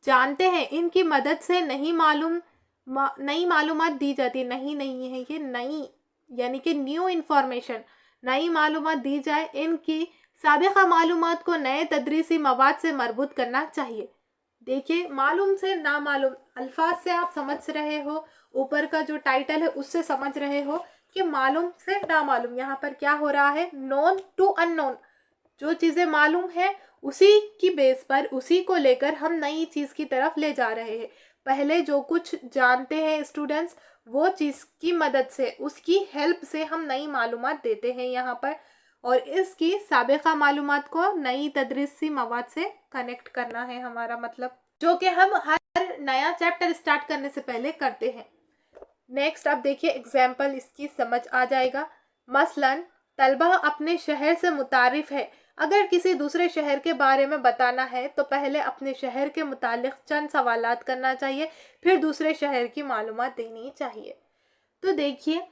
जानते हैं, इनकी मदद से नई मालूमात दी जाती, नहीं है ये नई, यानी कि न्यू इन्फॉर्मेशन, नई मालूमात दी जाए। इनकी साबिक़ा मालूमात को नए तदरीसी मवाद से मरबूत करना चाहिए। देखिए मालूम से नामालूम अल्फाज से आप समझ रहे हो, ऊपर का जो टाइटल है उससे समझ रहे हो कि मालूम से नामालूम, यहाँ पर क्या हो रहा है, नोन टू अननोन। जो चीज़ें मालूम है उसी की बेस पर, उसी को लेकर हम नई चीज़ की तरफ ले जा रहे हैं। पहले जो कुछ जानते हैं स्टूडेंट्स, वो चीज़ की मदद से, उसकी हेल्प से हम नई मालूमात देते हैं यहाँ पर। और इसकी साबिक़ा मालूमात को नई तदरीसी मवाद से कनेक्ट करना है हमारा मतलब, जो कि हम हर नया चैप्टर स्टार्ट करने से पहले करते हैं। नेक्स्ट अब देखिए एग्जाम्पल, इसकी समझ आ जाएगा। मसलन तलबा अपने शहर से मुतारिफ है, अगर किसी दूसरे शहर के बारे में बताना है तो पहले अपने शहर के मुतालिक चंद सवालात करना चाहिए, फिर दूसरे शहर की मालूमात देनी चाहिए। तो देखिए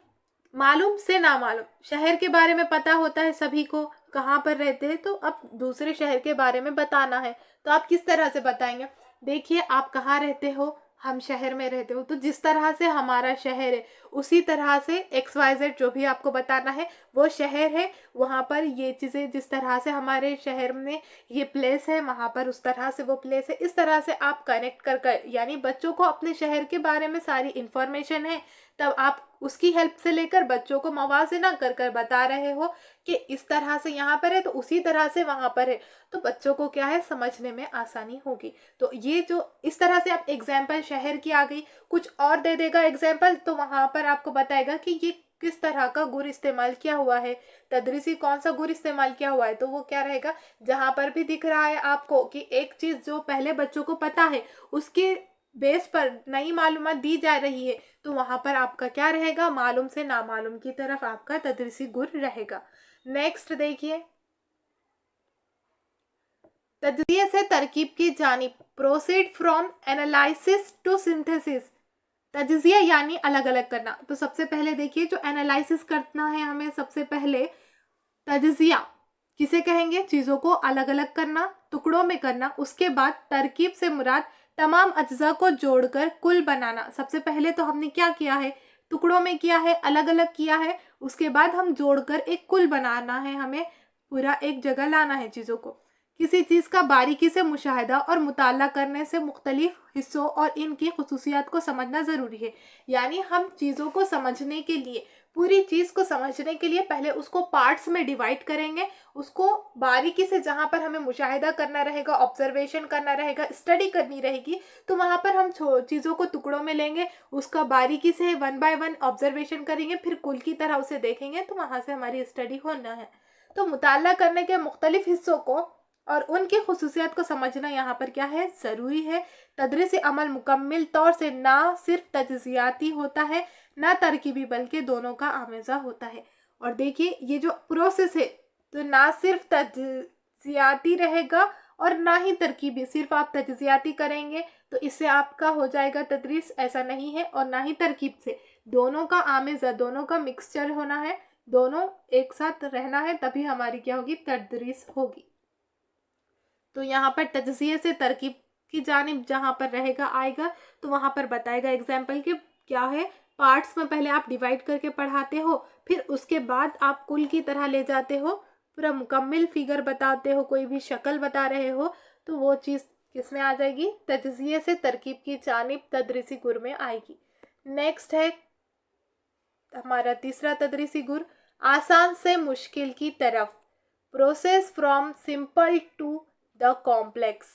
मालूम से नामालूम, शहर के बारे में पता होता है सभी को, कहाँ पर रहते हैं, तो अब दूसरे शहर के बारे में बताना है तो आप किस तरह से बताएंगे। देखिए आप कहाँ रहते हो, हम शहर में रहते हो, तो जिस तरह से हमारा शहर है उसी तरह से XYZ जो भी आपको बताना है वो शहर है, वहाँ पर ये चीज़ें जिस तरह से हमारे शहर में ये प्लेस है वहाँ पर उस तरह से वो प्लेस है। इस तरह से आप कनेक्ट कर यानी बच्चों को अपने शहर के बारे में सारी इन्फॉर्मेशन है, तब आप उसकी हेल्प से लेकर बच्चों को मवाज़ना कर कर बता रहे हो कि इस तरह से यहाँ पर है तो उसी तरह से वहाँ पर है, तो बच्चों को क्या है समझने में आसानी होगी। तो ये जो इस तरह से आप एग्जाम्पल शहर की आ गई, कुछ और दे देगा एग्जाम्पल तो वहाँ पर आपको बताएगा कि ये किस तरह का गुर इस्तेमाल किया हुआ है, तदरीसी कौन सा गुर इस्तेमाल किया हुआ है। तो वो क्या रहेगा, जहाँ पर भी दिख रहा है आपको कि एक चीज़ जो पहले बच्चों को पता है उसके बेस पर नई मालूमात दी जा रही है, तो वहाँ पर आपका क्या रहेगा, मालूम से नामालूम की तरफ आपका तदरीसी गुर रहेगा। नेक्स्ट देखिए तज्जिए से तरकीब की जानिब, proceed from analysis to synthesis. तज्जिया यानी अलग अलग करना। तो सबसे पहले देखिए जो एनालिसिस करना है हमें, सबसे पहले तज्जिया किसे कहेंगे, चीज़ों को अलग अलग करना, टुकड़ों में करना। उसके बाद तरकीब से मुराद तमाम अज्जा को जोड़कर कुल बनाना। सबसे पहले तो हमने क्या किया है, टुकड़ों में किया है, अलग अलग किया है, उसके बाद हम जोड़कर एक कुल बनाना है, हमें पूरा एक जगह लाना है चीज़ों को। किसी चीज़ का बारीकी से मुशाहिदा और मुताला करने से मुख्तलिफ हिस्सों और इनकी खसूसियात को समझना ज़रूरी है। यानी हम चीज़ों को समझने के लिए, पूरी चीज़ को समझने के लिए पहले उसको पार्ट्स में डिवाइड करेंगे, उसको बारीकी से जहाँ पर हमें मुशाहिदा करना रहेगा, ऑब्जर्वेशन करना रहेगा, स्टडी करनी रहेगी, तो वहाँ पर हम चीज़ों को टुकड़ों में लेंगे, उसका बारीकी से 1 बाय 1 ऑब्जर्वेशन करेंगे, फिर कुल की तरह उसे देखेंगे, तो वहाँ से हमारी स्टडी होना है। तो मुताला करने के मुख्तलिफ हिस्सों को और उनकी खसूसियात को समझना यहाँ पर क्या है, ज़रूरी है। तदरीसी अमल मुकम्मल तौर से ना सिर्फ तज्जियाती होता है ना तरकीबी, बल्कि दोनों का आमेज़ा होता है। और देखिए ये जो प्रोसेस है तो ना सिर्फ तज्जियाती रहेगा और ना ही तरकीबी। सिर्फ आप तज्जियाती करेंगे तो इससे आपका हो जाएगा तदरीस, ऐसा नहीं है, और ना ही तरकीब से। दोनों का आमेज़ा, दोनों का मिक्सचर होना है, दोनों एक साथ रहना है, तभी हमारी क्या होगी, तदरीस होगी। तो यहाँ पर तज्जिए से तरकीब की जानिब जहाँ पर रहेगा आएगा, तो वहाँ पर बताएगा एग्जाम्पल कि क्या है, पार्ट्स में पहले आप डिवाइड करके पढ़ाते हो, फिर उसके बाद आप कुल की तरह ले जाते हो, पूरा मुकम्मल फिगर बताते हो, कोई भी शक्ल बता रहे हो, तो वो चीज़ किस में आ जाएगी, तजज़िये से तरकीब की जानिब तदरीसी गुर में आएगी। नेक्स्ट है हमारा तीसरा तदरीसी गुर, आसान से मुश्किल की तरफ, process from simple to the complex.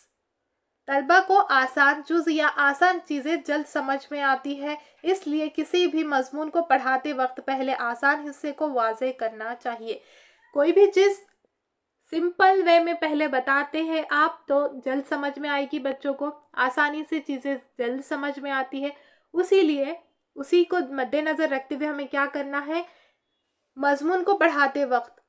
तलबा को आसान जुज़ या आसान चीज़ें जल्द समझ में आती है, इसलिए किसी भी मजमून को पढ़ाते वक्त पहले आसान हिस्से को वाज़ेह करना चाहिए। कोई भी चीज़ सिंपल वे में पहले बताते हैं आप तो जल्द समझ में आएगी, बच्चों को आसानी से चीज़ें जल्द समझ में आती है। उसी को मद्देनज़र रखते हुए हमें क्या करना है, मजमून को पढ़ाते वक्त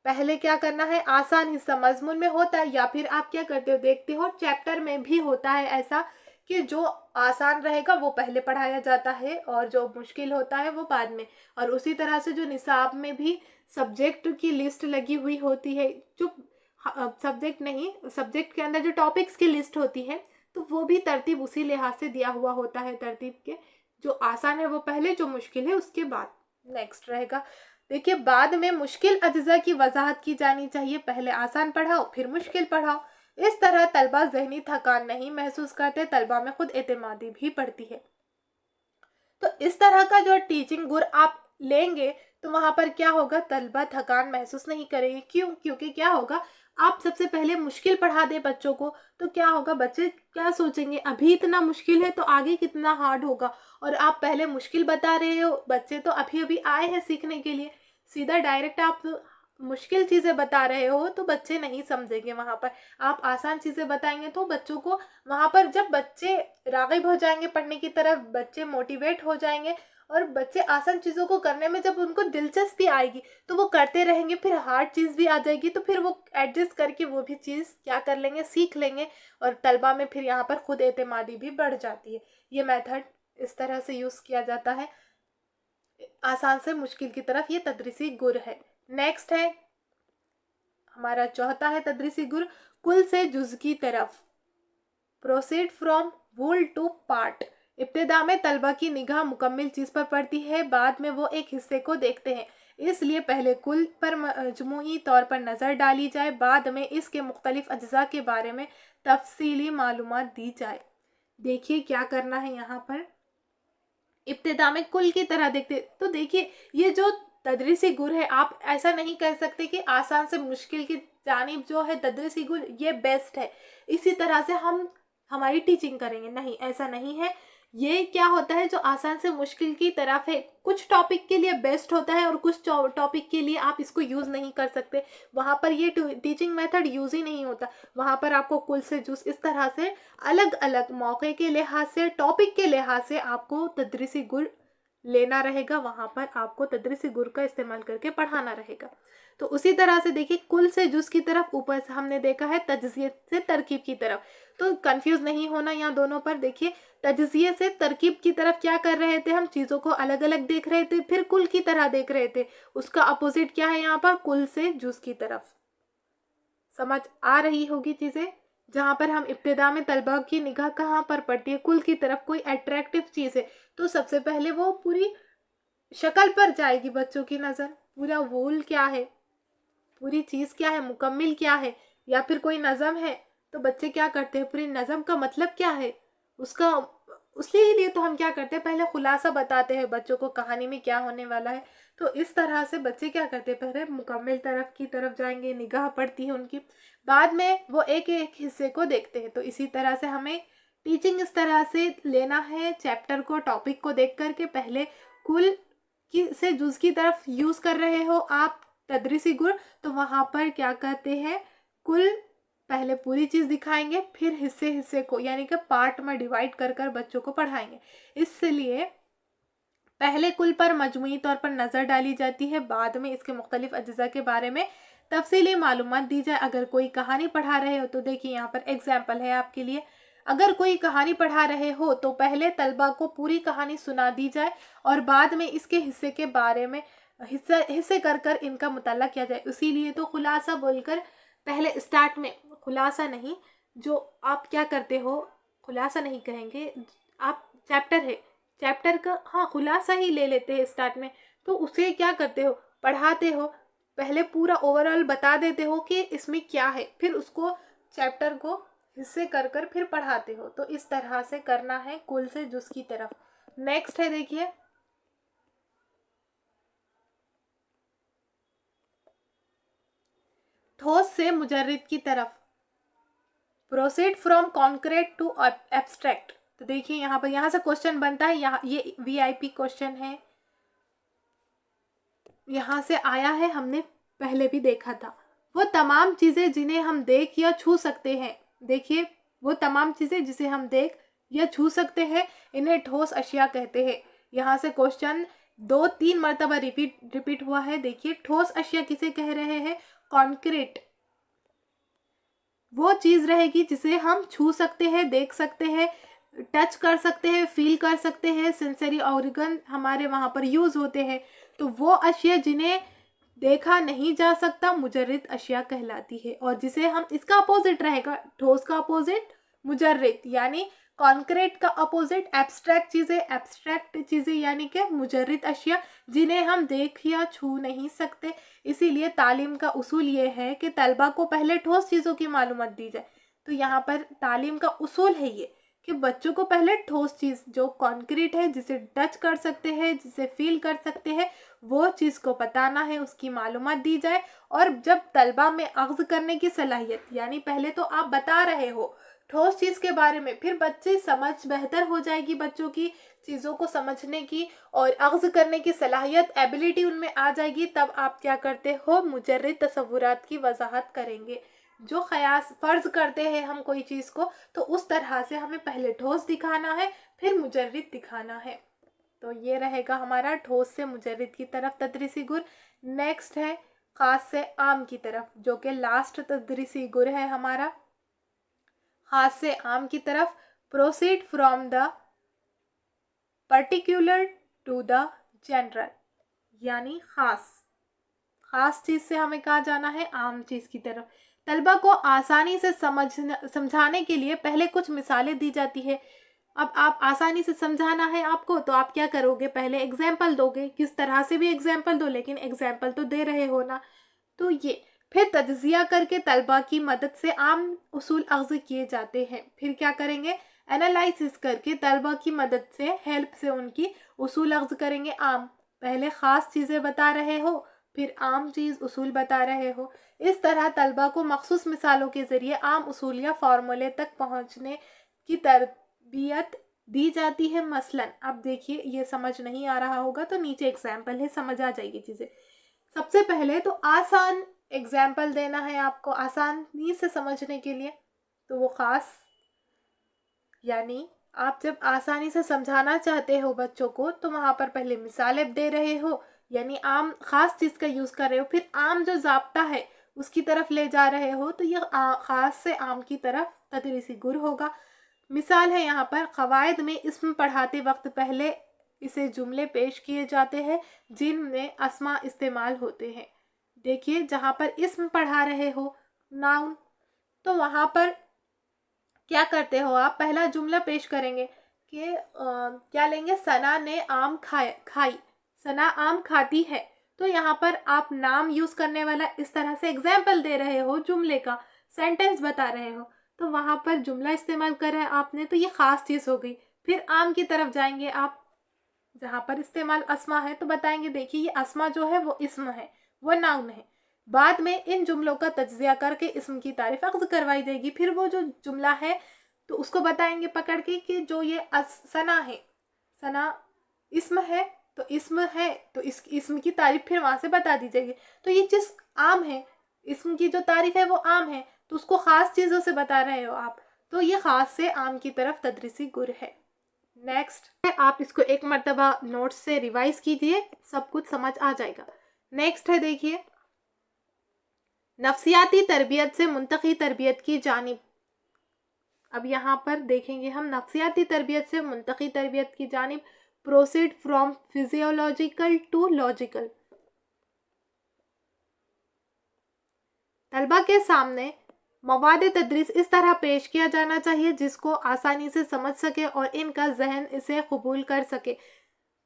पहले क्या करना है, आसान हिस्सा मजमून में होता है या फिर आप क्या करते हो, देखते हो चैप्टर में भी होता है ऐसा कि जो आसान रहेगा वो पहले पढ़ाया जाता है और जो मुश्किल होता है वो बाद में। और उसी तरह से जो निसाब में भी सब्जेक्ट की लिस्ट लगी हुई होती है, जो सब्जेक्ट के अंदर जो टॉपिक्स की लिस्ट होती है, तो वो भी तरतीब उसी लिहाज से दिया हुआ होता है, तरतीब के जो आसान है वो पहले, जो मुश्किल है उसके बाद। नेक्स्ट रहेगा, देखिए बाद में मुश्किल अज्जा की वजाहत की जानी चाहिए, पहले आसान पढ़ाओ फिर मुश्किल पढ़ाओ। इस तरह तलबा ज़हनी थकान नहीं महसूस करते, तलबा में खुद एतमादी भी बढ़ती है। तो इस तरह का जो टीचिंग गुर आप लेंगे तो वहाँ पर क्या होगा, तलबा थकान महसूस नहीं करेंगे। क्यों? क्योंकि क्या होगा, आप सबसे पहले मुश्किल पढ़ा दे बच्चों को तो क्या होगा, बच्चे क्या सोचेंगे, अभी इतना मुश्किल है तो आगे कितना हार्ड होगा। और आप पहले मुश्किल बता रहे हो, बच्चे तो अभी अभी आए हैं सीखने के लिए, सीधा डायरेक्ट आप मुश्किल चीज़ें बता रहे हो तो बच्चे नहीं समझेंगे। वहाँ पर आप आसान चीज़ें बताएंगे तो बच्चों को वहाँ पर जब बच्चे राग़िब हो जाएंगे पढ़ने की तरफ, बच्चे मोटिवेट हो जाएंगे और बच्चे आसान चीज़ों को करने में जब उनको दिलचस्पी आएगी तो वो करते रहेंगे, फिर हार्ड चीज़ भी आ जाएगी तो फिर वो एडजस्ट करके वो भी चीज़ क्या कर लेंगे, सीख लेंगे। और तलबा में फिर यहाँ पर खुद एतमादी भी बढ़ जाती है। ये मेथड इस तरह से यूज़ किया जाता है, आसान से मुश्किल की तरफ, ये तदरीसी गुर है। नेक्स्ट है हमारा चौथा है तदरीसी गुर, कुल से जुज़ की तरफ, proceed from whole to part. इब्तिदा में तलबा की निगाह मुकम्मल चीज़ पर पड़ती है, बाद में वो एक हिस्से को देखते हैं, इसलिए पहले कुल पर मजमूई तौर पर नज़र डाली जाए, बाद में इसके मुख्तलिफ अज्जा के बारे में तफसीली मालूमात दी जाए। देखिए क्या करना है यहाँ पर, इब्तिदा में कुल की तरह देखते, तो देखिए ये जो तदरीसी गुर है, आप ऐसा नहीं कह सकते कि आसान से मुश्किल की जानिब जो है तदरीसी गुर ये बेस्ट है, इसी तरह से हम हमारी टीचिंग करेंगे, नहीं, ऐसा नहीं है। ये क्या होता है, जो आसान से मुश्किल की तरफ है, कुछ टॉपिक के लिए बेस्ट होता है और कुछ टॉपिक के लिए आप इसको यूज़ नहीं कर सकते, वहाँ पर ये टीचिंग मेथड यूज़ ही नहीं होता। वहाँ पर आपको कुल से जुज़ इस तरह से अलग अलग मौके के लिहाज से, टॉपिक के लिहाज से आपको तदरीसी गुर लेना रहेगा, वहाँ पर आपको तदरीसी गुर का इस्तेमाल करके पढ़ाना रहेगा। तो उसी तरह से देखिए कुल से जुज़ की तरफ, ऊपर से हमने देखा है तजज़िये से तरकीब की तरफ, तो कंफ्यूज नहीं होना यहाँ दोनों पर। देखिए तजज़िये से तरकीब की तरफ क्या कर रहे थे, हम चीज़ों को अलग अलग देख रहे थे, फिर कुल की तरह देख रहे थे, उसका अपोजिट क्या है यहाँ पर, कुल से जुज़ की तरफ। समझ आ रही होगी चीज़ें, जहाँ पर हम इब्तिदा में तलबा की निगाह कहाँ पर पड़ती है, कुल की तरफ। कोई अट्रैक्टिव चीज़ है तो सबसे पहले वो पूरी शक्ल पर जाएगी बच्चों की नज़र, पूरा वूल क्या है, पूरी चीज़ क्या है, मुकम्मिल क्या है, या फिर कोई नज़म है तो बच्चे क्या करते हैं, पूरी नज़म का मतलब क्या है उसका, उसके लिए तो हम क्या करते हैं, पहले खुलासा बताते हैं बच्चों को, कहानी में क्या होने वाला है। तो इस तरह से बच्चे क्या करते हैं, पहले मुकम्मल तरफ की तरफ जाएंगे, निगाह पड़ती है उनकी, बाद में वो एक एक हिस्से को देखते हैं। तो इसी तरह से हमें टीचिंग इस तरह से लेना है, चैप्टर को, टॉपिक को देख करके पहले कुल की से जुज़ की तरफ यूज़ कर रहे हो आप तदरीसी गुर, तो वहाँ पर क्या कहते हैं, कुल पहले पूरी चीज़ दिखाएंगे, फिर हिस्से हिस्से को यानी कि पार्ट में डिवाइड कर कर बच्चों को पढ़ाएंगे। इसलिए पहले कुल पर मजमूई तौर पर नज़र डाली जाती है, बाद में इसके मुख्तलिफ अज्जा के बारे में तफसीली मालूमात दी जाए। अगर कोई कहानी पढ़ा रहे हो तो देखिए यहाँ पर एग्जाम्पल है आपके लिए, अगर कोई कहानी पढ़ा रहे हो तो पहले तलबा को पूरी कहानी सुना दी जाए और बाद में इसके हिस्से के बारे में हिस्से कर कर इनका मुताला किया जाए। इसीलिए तो खुलासा बोलकर पहले स्टार्ट में, खुलासा नहीं, जो आप क्या करते हो, खुलासा नहीं कहेंगे, आप चैप्टर है, चैप्टर का हाँ खुलासा ही ले लेते हैं स्टार्ट में, तो उसे क्या करते हो, पढ़ाते हो, पहले पूरा ओवरऑल बता देते हो कि इसमें क्या है, फिर उसको चैप्टर को हिस्से कर कर फिर पढ़ाते हो, तो इस तरह से करना है कुल से जुज की तरफ। नेक्स्ट है देखिए, ठोस से मुजर्रिद की तरफ, proceed from concrete to abstract. तो देखिए यहाँ पर, यहाँ से क्वेश्चन बनता है, यहाँ ये वीआईपी क्वेश्चन है, यहाँ से आया है, हमने पहले भी देखा था। वो तमाम चीज़ें जिन्हें हम देख या छू सकते हैं, देखिए वो तमाम चीज़ें जिसे हम देख या छू सकते हैं, इन्हें ठोस अशिया कहते हैं। यहाँ से क्वेश्चन 2-3 मरतबा रिपीट हुआ है। देखिए ठोस अशिया किसे कह रहे हैं? कॉन्क्रीट, वो चीज़ रहेगी जिसे हम छू सकते हैं, देख सकते हैं, टच कर सकते हैं, फील कर सकते हैं, सेंसरी ऑर्गन हमारे वहाँ पर यूज़ होते हैं। तो वो अशिया जिन्हें देखा नहीं जा सकता मुजर्रिद अशिया कहलाती है। और जिसे हम, इसका अपोजिट रहेगा, ठोस का अपोजिट मुजर्रिद, यानी कॉन्क्रीट का अपोजिट एब्स्ट्रैक्ट चीज़ें यानी कि मुजर्रिद अशिया जिन्हें हम देख या छू नहीं सकते। इसीलिए तालीम का उसूल ये है कि तलबा को पहले ठोस चीज़ों की मालूमात दी जाए। तो यहाँ पर तालीम का उसूल है ये कि बच्चों को पहले ठोस चीज़ जो कॉन्क्रीट है, जिसे टच कर सकते हैं, जिसे फील कर सकते हैं, वो चीज़ को बताना है, उसकी मालूमात दी जाए। और जब तलबा में अख्ज़ करने की सलाहियत, यानी पहले तो आप बता रहे हो ठोस चीज़ के बारे में, फिर बच्चे समझ बेहतर हो जाएगी, बच्चों की चीज़ों को समझने की और अख्ज़ करने की सलाहियत, एबिलिटी उनमें आ जाएगी। तब आप क्या करते हो? मुजर्रिद तसव्वुरात की वजाहत करेंगे। जो ख़यास फ़र्ज़ करते हैं हम कोई चीज़ को, तो उस तरह से हमें पहले ठोस दिखाना है, फिर मुजर्रिद दिखाना है। तो ये रहेगा हमारा ठोस से मुजर्रिद की तरफ तदरीसी गुर। नेक्स्ट है ख़ास से आम की तरफ, जो कि लास्ट तदरीसी गुर है हमारा। ख़ास से आम की तरफ, proceed from the particular to the general, यानी ख़ास चीज़ से हमें कहाँ जाना है? आम चीज़ की तरफ। तलबा को आसानी से समझाने के लिए पहले कुछ मिसालें दी जाती है। अब आप आसानी से समझाना है आपको, तो आप क्या करोगे? पहले एग्जाम्पल दोगे, किस तरह से भी एग्जाम्पल दो, लेकिन एग्जाम्पल तो दे रहे हो ना। तो ये फिर तज्जिया करके तलबा की मदद से आम उसूल अख्ज़ किए जाते हैं। फिर क्या करेंगे? एनालिसिस करके तलबा की मदद से, हेल्प से उनकी उसूल अख्ज़ करेंगे आम। पहले ख़ास चीज़ें बता रहे हो, फिर आम चीज़ उसूल बता रहे हो। इस तरह तलबा को मखसूस मिसालों के ज़रिए आम उसूल या फार्मूले तक पहुँचने की तरबियत दी जाती है। मसलन अब देखिए, ये समझ नहीं आ रहा होगा तो नीचे एग्जाम्पल है, समझ आ जाएगी चीज़ें। सबसे पहले तो आसान एग्जाम्पल देना है आपको, आसानी से समझने के लिए। तो वो ख़ास, यानी आप जब आसानी से समझाना चाहते हो बच्चों को, तो वहाँ पर पहले मिसालें दे रहे हो, यानी आम ख़ास चीज़ का यूज़ कर रहे हो। फिर आम जो ज़ाब्ता है उसकी तरफ ले जा रहे हो, तो यह ख़ास से आम की तरफ तदरीसी गुर होगा। मिसाल है यहाँ पर, क़वाइद में इस्म पढ़ाते वक्त पहले इसे जुमले पेश किए जाते हैं जिनमें अस्मा इस्तेमाल होते हैं। देखिए जहाँ पर इस्म पढ़ा रहे हो, नाउन, तो वहाँ पर क्या करते हो आप? पहला जुमला पेश करेंगे कि क्या लेंगे? सना ने आम खाई, सना आम खाती है। तो यहाँ पर आप नाम यूज़ करने वाला इस तरह से एग्जाम्पल दे रहे हो, जुमले का सेंटेंस बता रहे हो, तो वहाँ पर जुमला इस्तेमाल कर रहे हैं आपने, तो ये ख़ास चीज़ हो गई। फिर आम की तरफ जाएंगे आप, जहाँ पर इस्तेमाल अस्मा है, तो बताएंगे देखिए ये अस्मा जो है वो इस्म है, वो नाउन है। बाद में इन जुमलों का तज्जिया करके इस्म की तारीफ अख्ज़ करवाई देगी। फिर वो जो जुमला है तो उसको बताएंगे पकड़ के कि जो ये सना है, सना इस्म है, तो इस्म है तो इस इस्म की तारीफ फिर वहाँ से बता दी जाएगी। तो ये चीज़ आम है, इस्म की जो तारीफ है वो आम है, तो उसको ख़ास चीज़ों से बता रहे हो आप, तो ये ख़ास से आम की तरफ तदरीसी गुर है। नेक्स्ट है, आप इसको एक मरतबा नोट्स से रिवाइज कीजिए, सब कुछ समझ आ जाएगा। नेक्स्ट है देखिए, नफ्सियाती तरबियत से मुंतकी तरबियत की जानिब। अब यहाँ पर देखेंगे हम, नफ्सियाती तरबियत से मुंतकी तरबियत की जानिब, proceed from physiological to logical. तलबा के सामने मवाद तदरीस इस तरह पेश किया जाना चाहिए जिसको आसानी से समझ सके और इनका जहन इसे कबूल कर सके।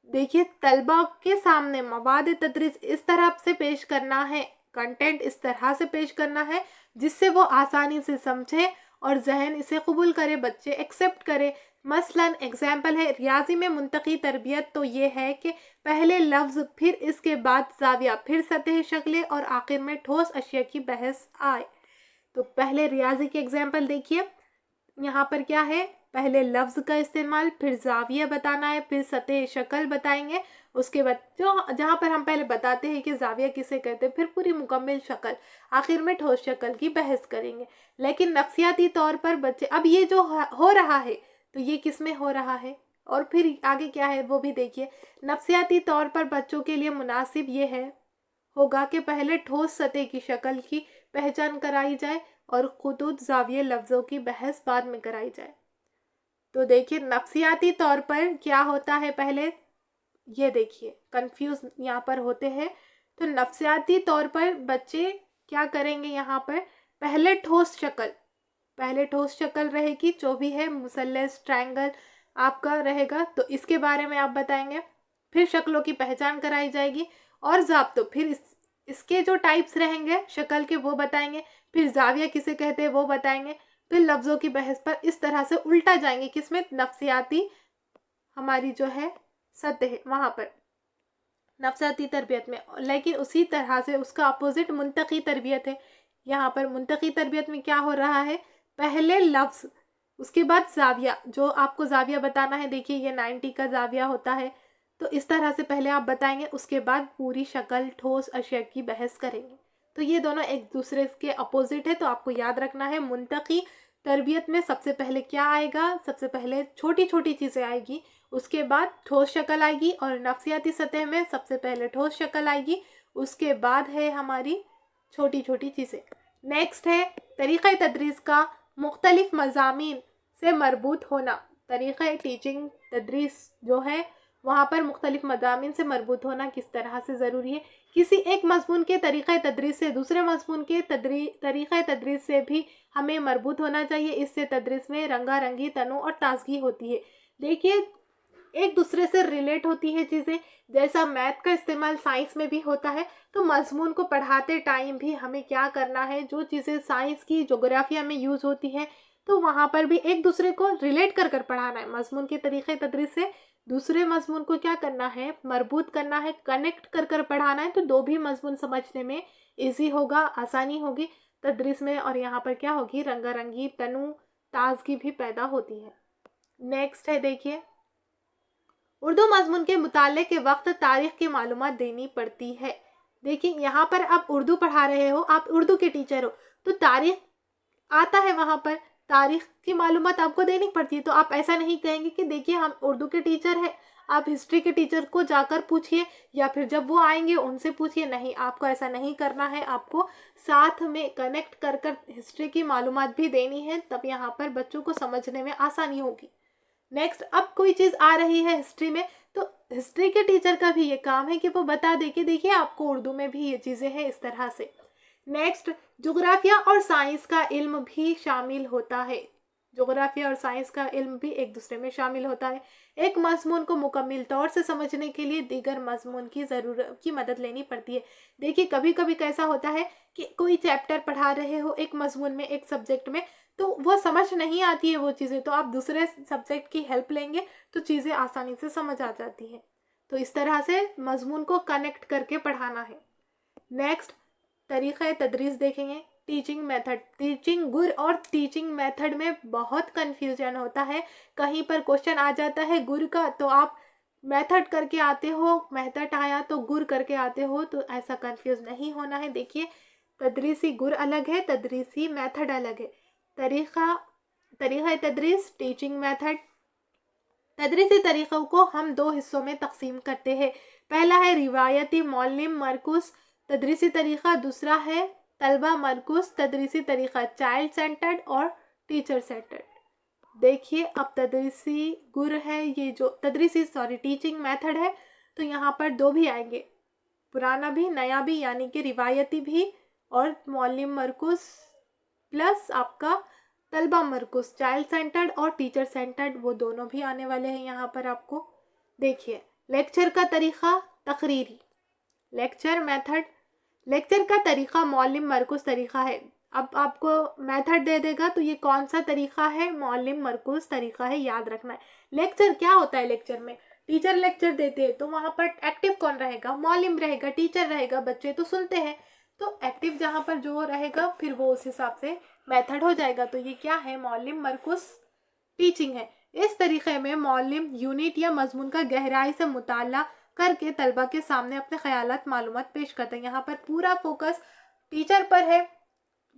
देखिए तलबा के सामने मवाद तदरीस इस तरह से पेश करना है, कंटेंट इस तरह से पेश करना है जिससे वो आसानी से समझे اور ذہن اسے قبول کرے، بچے ایکسیپٹ کرے۔ مثلاً ایگزامپل ہے ریاضی میں منطقی تربیت تو یہ ہے کہ پہلے لفظ، پھر اس کے بعد زاویہ، پھر سطح شکلیں اور آخر میں ٹھوس اشیاء کی بحث آئے۔ تو پہلے ریاضی کی ایگزامپل دیکھیے، یہاں پر کیا ہے، پہلے لفظ کا استعمال، پھر زاویہ بتانا ہے، پھر سطح شکل بتائیں گے، اس کے بعد جہاں پر ہم پہلے بتاتے ہیں کہ زاویہ کسے کہتے ہیں، پھر پوری مکمل شکل، آخر میں ٹھوس شکل کی بحث کریں گے۔ لیکن نفسیاتی طور پر بچے، اب یہ جو ہو رہا ہے تو یہ کس میں ہو رہا ہے، اور پھر آگے کیا ہے وہ بھی دیکھیے۔ نفسیاتی طور پر بچوں کے لیے مناسب یہ ہوگا کہ پہلے ٹھوس سطح کی شکل کی پہچان کرائی جائے اور خطوط، زاویے، لفظوں کی بحث بعد میں کرائی جائے۔ تو دیکھیے نفسیاتی طور پر کیا ہوتا ہے، پہلے یہ دیکھیے کنفیوز یہاں پر ہوتے ہیں۔ تو نفسیاتی طور پر بچے کیا کریں گے، یہاں پر پہلے ٹھوس شکل رہے گی، جو بھی ہے مثلث، ٹرائنگل آپ کا رہے گا، تو اس کے بارے میں آپ بتائیں گے۔ پھر شکلوں کی پہچان کرائی جائے گی اور ضابطوں، پھر اس کے جو ٹائپس رہیں گے شکل کے وہ بتائیں گے، پھر زاویہ کسے کہتے ہیں وہ بتائیں گے، پھر لفظوں کی بحث پر اس طرح سے الٹا جائیں گے، کس میں، نفسیاتی ہماری جو ہے سطح وہاں پر نفسیاتی تربیت میں۔ لیکن اسی طرح سے اس کا اپوزٹ منطقی تربیت ہے۔ یہاں پر منطقی تربیت میں کیا ہو رہا ہے، پہلے لفظ، اس کے بعد زاویہ، جو آپ کو زاویہ بتانا ہے، دیکھیے یہ 90 کا زاویہ ہوتا ہے، تو اس طرح سے پہلے آپ بتائیں گے، اس کے بعد پوری شکل، ٹھوس اشیاء کی بحث کریں گے۔ تو یہ دونوں ایک دوسرے کے اپوزٹ ہے، تو آپ کو یاد رکھنا ہے منطقی تربیت میں سب سے پہلے کیا آئے گا، سب سے پہلے چھوٹی چھوٹی چیزیں آئے گی، اس کے بعد ٹھوس شکل آئے گی، اور نفسیاتی سطح میں سب سے پہلے ٹھوس شکل آئے گی، اس کے بعد ہے ہماری چھوٹی چھوٹی چیزیں۔ نیکسٹ ہے طریقہ تدریس کا مختلف مضامین سے مربوط ہونا۔ طریقہ ٹیچنگ، تدریس جو ہے وہاں پر مختلف مضامین سے مربوط ہونا کس طرح سے ضروری ہے۔ کسی ایک مضمون کے طریقہ تدریس سے دوسرے مضمون کے طریقہ تدریس سے بھی ہمیں مربوط ہونا چاہیے، اس سے تدریس میں رنگا رنگی، تنوع اور تازگی ہوتی ہے۔ دیکھیے ایک دوسرے سے ریلیٹ ہوتی ہے چیزیں، جیسا میتھ کا استعمال سائنس میں بھی ہوتا ہے، تو مضمون کو پڑھاتے ٹائم بھی ہمیں کیا کرنا ہے، جو چیزیں سائنس کی جغرافیہ میں یوز ہوتی ہے تو وہاں پر بھی ایک دوسرے کو ریلیٹ کر کر پڑھانا ہے۔ مضمون کے طریقے تدریس سے دوسرے مضمون کو کیا کرنا ہے، مربوط کرنا ہے، کنیکٹ کر کر پڑھانا ہے، تو دو بھی مضمون سمجھنے میں ایزی ہوگا، آسانی ہوگی تدریس میں، اور یہاں پر کیا ہوگی، رنگا رنگی، تنوع، تازگی بھی پیدا ہوتی ہے۔ نیکسٹ ہے دیکھیے، اردو مضمون کے مطالعے کے وقت تاریخ کی معلومات دینی پڑتی ہے۔ دیکھیں یہاں پر آپ اردو پڑھا رہے ہو، آپ اردو کے ٹیچر ہو، تو تاریخ آتا ہے، وہاں پر تاریخ کی معلومات آپ کو دینی پڑتی ہے۔ تو آپ ایسا نہیں کہیں گے کہ دیکھیے ہم اردو کے ٹیچر ہیں، آپ ہسٹری کے ٹیچر کو جا کر پوچھئے، یا پھر جب وہ آئیں گے ان سے پوچھئے، نہیں، آپ کو ایسا نہیں کرنا ہے، آپ کو ساتھ میں کنیکٹ کر کر ہسٹری کی معلومات بھی دینی ہے، تب یہاں پر بچوں کو سمجھنے میں آسانی ہوگی۔ نیکسٹ، اب کوئی چیز آ رہی ہے ہسٹری میں، تو ہسٹری کے ٹیچر کا بھی یہ کام ہے کہ وہ بتا دے کہ دیکھیے آپ کو اردو میں بھی یہ چیزیں ہیں اس طرح سے۔ نیکسٹ، جغرافیہ اور سائنس کا علم بھی شامل ہوتا ہے۔ جغرافیہ اور سائنس کا علم بھی ایک دوسرے میں شامل ہوتا ہے۔ ایک مضمون کو مکمل طور سے سمجھنے کے لیے دیگر مضمون کی مدد لینی پڑتی ہے۔ دیکھیے کبھی کبھی کیسا ہوتا ہے کہ کوئی چیپٹر پڑھا رہے ہو ایک مضمون میں، ایک سبجیکٹ میں، تو وہ سمجھ نہیں آتی ہے وہ چیزیں، تو آپ دوسرے سبجیکٹ کی ہیلپ لیں گے تو چیزیں آسانی سے سمجھ آ جاتی ہیں۔ تو اس طرح سے مضمون کو کنیکٹ کر کے پڑھانا ہے۔ نیکسٹ، طریقہ تدریس دیکھیں گے، ٹیچنگ میتھڈ۔ ٹیچنگ گر اور ٹیچنگ میتھڈ میں بہت کنفیوژن ہوتا ہے، کہیں پر کوشچن آ جاتا ہے گر کا تو آپ میتھڈ کر کے آتے ہو، میتھڈ آیا تو گر کر کے آتے ہو، تو ایسا کنفیوز نہیں ہونا ہے۔ دیکھیے تدریسی گر الگ ہے، تدریسی میتھڈ الگ ہے۔ طریقہ تدریس، ٹیچنگ میتھڈ۔ تدریسی طریقوں کو ہم دو حصوں میں تقسیم کرتے ہیں۔ پہلا ہے روایتی معلم مرکوز تدریسی طریقہ، دوسرا ہے طلبہ مرکوز تدریسی طریقہ، چائلڈ سینٹرڈ اور ٹیچر سینٹرڈ۔ دیکھیے اب تدریسی گر ہے، یہ جو ٹیچنگ میتھڈ ہے، تو یہاں پر دو بھی آئیں گے، پرانا بھی نیا بھی، یعنی کہ روایتی بھی اور معلم مرکوز پلس آپ کا طلبہ مرکوز، چائلڈ سینٹرڈ اور ٹیچر سینٹرڈ، وہ دونوں بھی آنے والے ہیں یہاں پر آپ کو۔ دیکھیے لیکچر کا طریقہ، تقریری لیکچر میتھڈ۔ لیکچر کا طریقہ معلم مرکوز طریقہ ہے۔ اب آپ کو میتھڈ دے دے گا تو یہ کون سا طریقہ ہے؟ معلم مرکوز طریقہ ہے، یاد رکھنا ہے۔ لیکچر کیا ہوتا ہے؟ لیکچر میں ٹیچر لیکچر دیتے ہیں تو وہاں پر ایکٹیو کون رہے گا؟ معلم رہے گا، ٹیچر رہے گا، بچے تو سنتے ہیں، تو ایکٹیو جہاں پر جو رہے گا پھر وہ اس حساب سے میتھڈ ہو جائے گا۔ تو یہ کیا ہے؟ معلم مرکوز ٹیچنگ ہے۔ اس طریقے میں معلم یونٹ یا مضمون کا گہرائی سے مطالعہ کر کے طلبہ کے سامنے اپنے خیالات معلومات پیش کرتے ہیں۔ یہاں پر پورا فوکس ٹیچر پر ہے،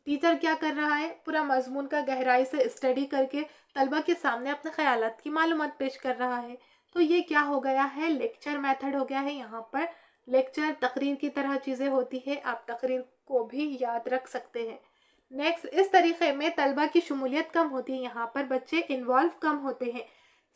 ٹیچر کیا کر رہا ہے؟ پورا مضمون کا گہرائی سے اسٹڈی کر کے طلبہ کے سامنے اپنے خیالات کی معلومات پیش کر رہا ہے۔ تو یہ کیا ہو گیا ہے؟ لیکچر میتھڈ ہو گیا ہے۔ یہاں پر لیکچر تقریر کی طرح چیزیں ہوتی ہے، آپ تقریر کو بھی یاد رکھ سکتے ہیں۔ نیکسٹ، اس طریقے میں طلبہ کی شمولیت کم ہوتی ہے، یہاں پر بچے انوالو کم ہوتے ہیں،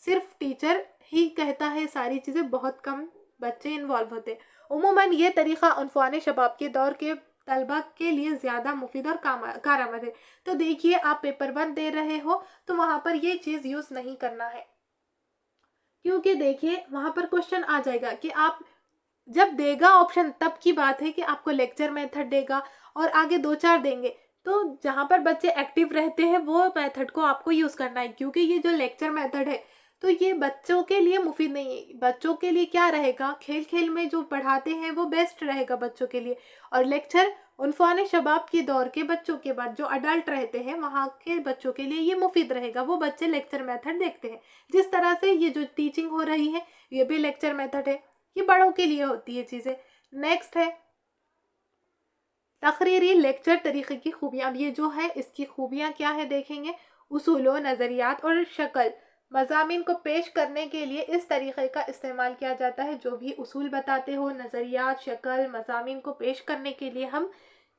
صرف ٹیچر ہی کہتا ہے ساری چیزیں، بہت کم بچے انوالو ہوتے ہیں۔ عموماً یہ طریقہ عنفوان شباب کے دور کے طلبہ کے لیے زیادہ مفید اور کارآمد ہے۔ تو دیکھیے آپ پیپر 1 دے رہے ہو تو وہاں پر یہ چیز یوز نہیں کرنا ہے، کیونکہ دیکھیے وہاں پر کوشچن آ جائے گا کہ آپ جب دے گا آپشن تب کی بات ہے کہ آپ کو لیکچر میتھڈ دے گا اور آگے 2-4 دیں گے، تو جہاں پر بچے ایکٹیو رہتے ہیں وہ میتھڈ کو آپ کو یوز کرنا ہے، کیونکہ یہ جو لیکچر میتھڈ ہے تو یہ بچوں کے لیے مفید نہیں ہے۔ بچوں کے لیے کیا رہے گا؟ کھیل کھیل میں جو پڑھاتے ہیں وہ بیسٹ رہے گا بچوں کے لیے، اور لیکچر عنفوان شباب کے دور کے بچوں کے بعد جو اڈلٹ رہتے ہیں وہاں کے بچوں کے لیے یہ مفید رہے گا، وہ بچے لیکچر میتھڈ دیکھتے ہیں۔ جس طرح سے یہ جو ٹیچنگ ہو رہی ہے یہ بھی لیکچر میتھڈ ہے، یہ بڑوں کے لیے ہوتی ہے چیزیں۔ نیکسٹ ہے تقریری لیکچر طریقے کی خوبیاں۔ اب یہ جو ہے اس کی خوبیاں کیا ہے دیکھیں گے۔ اصول و نظریات اور شکل، مضامین کو پیش کرنے کے لیے اس طریقے کا استعمال کیا جاتا ہے۔ جو بھی اصول بتاتے ہو، نظریات، شکل، مضامین کو پیش کرنے کے لیے ہم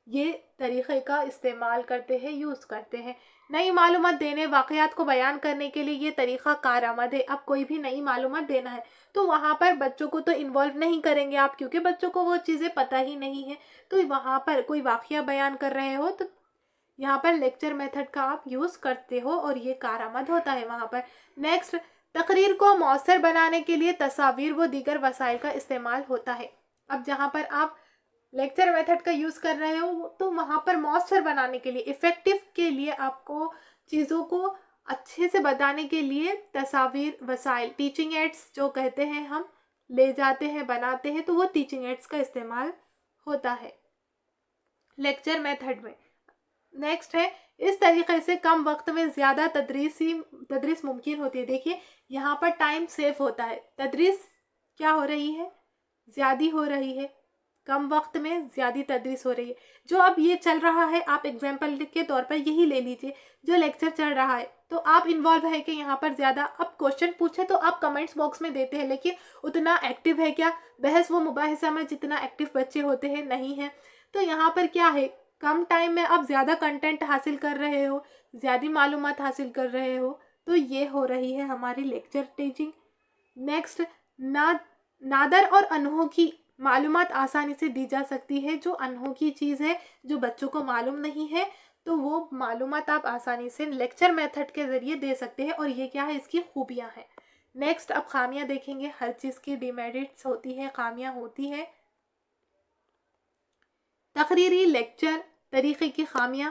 یہ طریقے کا استعمال کرتے ہیں، یوز کرتے ہیں۔ نئی معلومات دینے، واقعات کو بیان کرنے کے لیے یہ طریقہ کارآمد ہے۔ اب کوئی بھی نئی معلومات دینا ہے تو وہاں پر بچوں کو تو انوالو نہیں کریں گے آپ، کیونکہ بچوں کو وہ چیزیں پتہ ہی نہیں ہے۔ تو وہاں پر کوئی واقعہ بیان کر رہے ہو تو یہاں پر لیکچر میتھڈ کا آپ یوز کرتے ہو اور یہ کارآمد ہوتا ہے وہاں پر۔ نیکسٹ، تقریر کو مؤثر بنانے کے لیے تصاویر و دیگر وسائل کا استعمال ہوتا ہے۔ اب جہاں پر آپ لیکچر میتھڈ کا یوز کر رہے ہو تو وہاں پر مؤثر بنانے کے لیے، افیکٹو کے لیے، آپ کو چیزوں کو اچھے سے بتانے کے لیے تصاویر، وسائل، ٹیچنگ ایڈس جو کہتے ہیں ہم لے جاتے ہیں، بناتے ہیں، تو وہ ٹیچنگ ایڈس کا استعمال ہوتا ہے لیکچر میتھڈ میں۔ نیکسٹ ہے اس طریقے سے کم وقت میں زیادہ تدریس ممکن ہوتی ہے۔ دیکھیے یہاں پر ٹائم سیو ہوتا ہے، تدریس کیا ہو رہی ہے؟ زیادہ ہو رہی ہے، کم وقت میں زیادہ تدریس ہو رہی ہے۔ جو اب یہ چل رہا ہے، آپ ایگزامپل کے طور پر یہی لے لیجئے، جو لیکچر چل رہا ہے تو آپ انوالو ہے کہ یہاں پر زیادہ اب کوشچن پوچھے تو آپ کمنٹس باکس میں دیتے ہیں، لیکن اتنا ایکٹیو ہے کیا؟ بحث و مباحثہ میں جتنا ایکٹیو بچے ہوتے ہیں نہیں ہے۔ تو یہاں پر کیا ہے؟ کم ٹائم میں آپ زیادہ کنٹینٹ حاصل کر رہے ہو، زیادہ معلومات حاصل کر رہے ہو، تو یہ ہو رہی ہے ہماری لیکچر ٹیچنگ۔ نیکسٹ، نادر اور انوکھی معلومات آسانی سے دی جا سکتی ہے۔ جو انوکھی چیز ہے، جو بچوں کو معلوم نہیں ہے، تو وہ معلومات آپ آسانی سے لیکچر میتھڈ کے ذریعے دے سکتے ہیں، اور یہ کیا ہے؟ اس کی خوبیاں ہیں۔ نیکسٹ، اب خامیاں دیکھیں گے۔ ہر چیز کی ڈیمیرٹس ہوتی ہے، خامیاں ہوتی ہے۔ تقریری لیکچر طریقے کی خامیاں،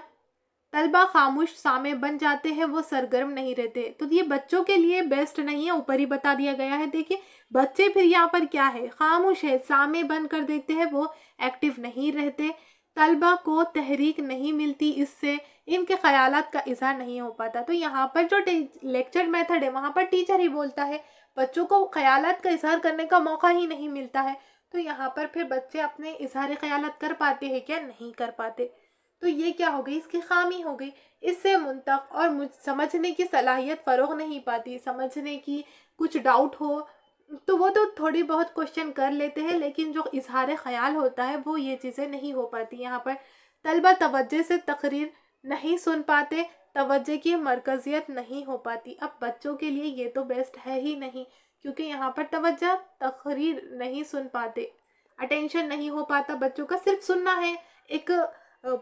طلبہ خاموش سامع بن جاتے ہیں، وہ سرگرم نہیں رہتے، تو یہ بچوں کے لیے بیسٹ نہیں ہے، اوپر ہی بتا دیا گیا ہے۔ دیکھیے بچے پھر یہاں پر کیا ہے؟ خاموش ہے، سامع بن کر دیکھتے ہیں، وہ ایکٹیو نہیں رہتے، طلبہ کو تحریک نہیں ملتی، اس سے ان کے خیالات کا اظہار نہیں ہو پاتا۔ تو یہاں پر جو لیکچر میتھڈ ہے وہاں پر ٹیچر ہی بولتا ہے، بچوں کو خیالات کا اظہار کرنے کا موقع ہی نہیں ملتا ہے، تو یہاں پر پھر بچے اپنے اظہار خیالات کر پاتے ہیں کیا؟ نہیں کر پاتے۔ تو یہ کیا ہو گئی؟ اس کی خامی ہو گئی۔ اس سے منطق اور سمجھنے کی صلاحیت فروغ نہیں پاتی، سمجھنے کی کچھ ڈاؤٹ ہو تو وہ تو تھوڑی بہت کوشچن کر لیتے ہیں، لیکن جو اظہار خیال ہوتا ہے وہ یہ چیزیں نہیں ہو پاتی۔ یہاں پر طلبہ توجہ سے تقریر نہیں سن پاتے، توجہ کی مرکزیت نہیں ہو پاتی۔ اب بچوں کے لیے یہ تو بیسٹ ہے ہی نہیں، کیونکہ یہاں پر توجہ تقریر نہیں سن پاتے، اٹینشن نہیں ہو پاتا بچوں کا، صرف سننا ہے۔ ایک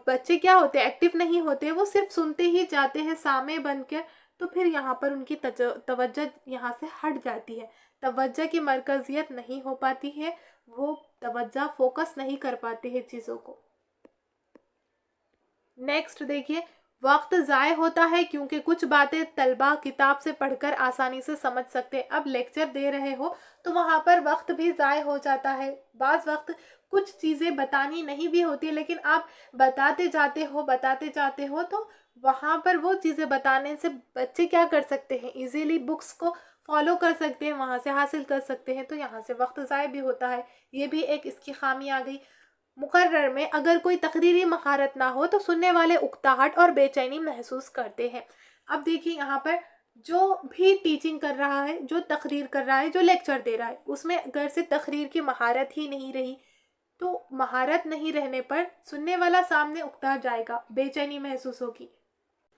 بچے کیا ہوتے ہیں؟ ایکٹیو نہیں ہوتے، وہ صرف سنتے ہی جاتے ہیں سامع بن کے، تو پھر یہاں پر ان کی توجہ یہاں سے ہٹ جاتی ہے، توجہ کی مرکزیت نہیں ہو پاتی ہے، وہ توجہ فوکس نہیں کر پاتے ہیں چیزوں کو۔ नेक्स्ट देखिए, वक्त ज़ाय होता है क्योंकि कुछ बातें तलबा किताब से पढ़कर आसानी से समझ सकते हैं। अब लेक्चर दे रहे हो तो वहाँ पर वक्त भी ज़ाय हो जाता है। बाज़ वक्त कुछ चीज़ें बतानी नहीं भी होती है, लेकिन आप बताते जाते हो तो वहाँ पर वो चीज़ें बताने से बच्चे क्या कर सकते हैं, इजीली बुक्स को फॉलो कर सकते हैं, वहाँ से हासिल कर सकते हैं। तो यहाँ से वक्त ज़ाय भी होता है, ये भी एक इसकी खामी आ गई। मुकर्रर में अगर कोई तकरीरी महारत ना हो तो सुनने वाले उकताहट और बेचैनी महसूस करते हैं। अब देखिए यहाँ पर जो भी टीचिंग कर रहा है, जो तकरीर कर रहा है, जो लेक्चर दे रहा है, उसमें अगर से तकरीर की महारत ही नहीं रही तो महारत नहीं रहने पर सुनने वाला सामने उकता जाएगा, बेचैनी महसूस होगी।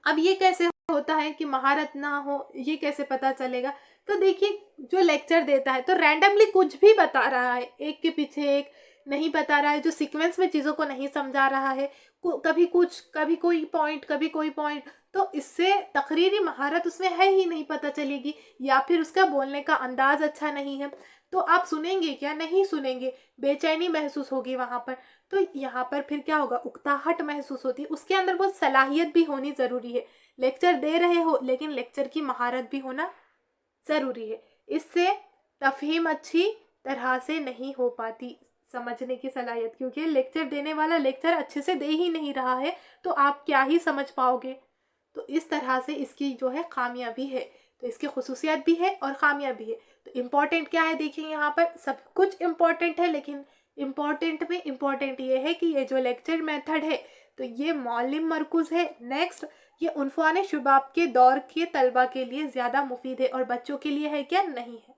अब ये कैसे होता है कि महारत ना हो, ये कैसे पता चलेगा? तो देखिए, जो लेक्चर देता है तो रैंडमली कुछ भी बता रहा है, एक के पीछे एक नहीं बता रहा है, जो सीक्वेंस में चीज़ों को नहीं समझा रहा है, कभी कुछ, कभी कोई पॉइंट, तो इससे तकरीरी महारत उसमें है ही नहीं, पता चलेगी। या फिर उसका बोलने का अंदाज अच्छा नहीं है, तो आप सुनेंगे क्या? नहीं सुनेंगे, बेचैनी महसूस होगी वहाँ पर। तो यहाँ पर फिर क्या होगा? उकताहट महसूस होती है। उसके अंदर वो सलाहियत भी होनी ज़रूरी है। लेक्चर दे रहे हो लेकिन लेक्चर की महारत भी होना ज़रूरी है। इससे तफहीम अच्छी तरह से नहीं हो पाती, समझने की सलाहियत, क्योंकि लेक्चर देने वाला लेक्चर अच्छे से दे ही नहीं रहा है तो आप क्या ही समझ पाओगे। तो इस तरह से इसकी जो है खामियां भी है, तो इसकी खसूसियात भी है और खामियां भी है। तो इम्पॉर्टेंट क्या है? देखिए यहाँ पर सब कुछ इम्पॉर्टेंट है, लेकिन इम्पॉर्टेंट में इम्पॉर्टेंट ये है कि ये जो लेक्चर मेथड है तो ये मौलिम मरकुज़ है। नेक्स्ट, ये उनफान शुबाब के दौर के तलबा के लिए ज़्यादा मुफीद है और बच्चों के लिए है क्या? नहीं है।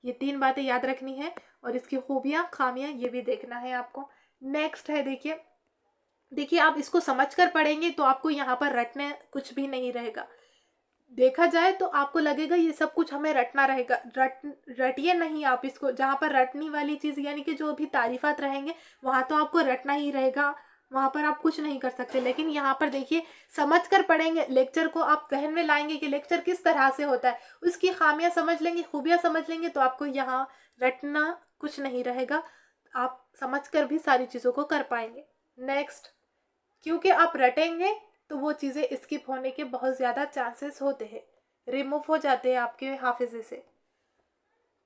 ये 3 बातें याद रखनी है और इसकी खूबियाँ खामियाँ ये भी देखना है आपको। नेक्स्ट है, देखिए आप इसको समझ कर पढ़ेंगे तो आपको यहाँ पर रटने कुछ भी नहीं रहेगा। देखा जाए तो आपको लगेगा ये सब कुछ हमें रटना रहेगा, रटिए नहीं आप इसको। जहाँ पर रटने वाली चीज़ यानी कि जो भी तारीफात रहेंगे वहाँ तो आपको रटना ही रहेगा, वहाँ पर आप कुछ नहीं कर सकते। लेकिन यहाँ पर देखिए, समझ कर पढ़ेंगे, लेक्चर को आप जहन में लाएंगे कि लेक्चर किस तरह से होता है, उसकी खामियां समझ लेंगे, खूबियां समझ लेंगे, तो आपको यहाँ रटना कुछ नहीं रहेगा, आप समझ कर भी सारी चीज़ों को कर पाएंगे। नेक्स्ट, क्योंकि आप रटेंगे तो वो चीज़ें स्किप होने के बहुत ज़्यादा चांसेस होते हैं, रिमूव हो जाते हैं आपके हाफिज़े से,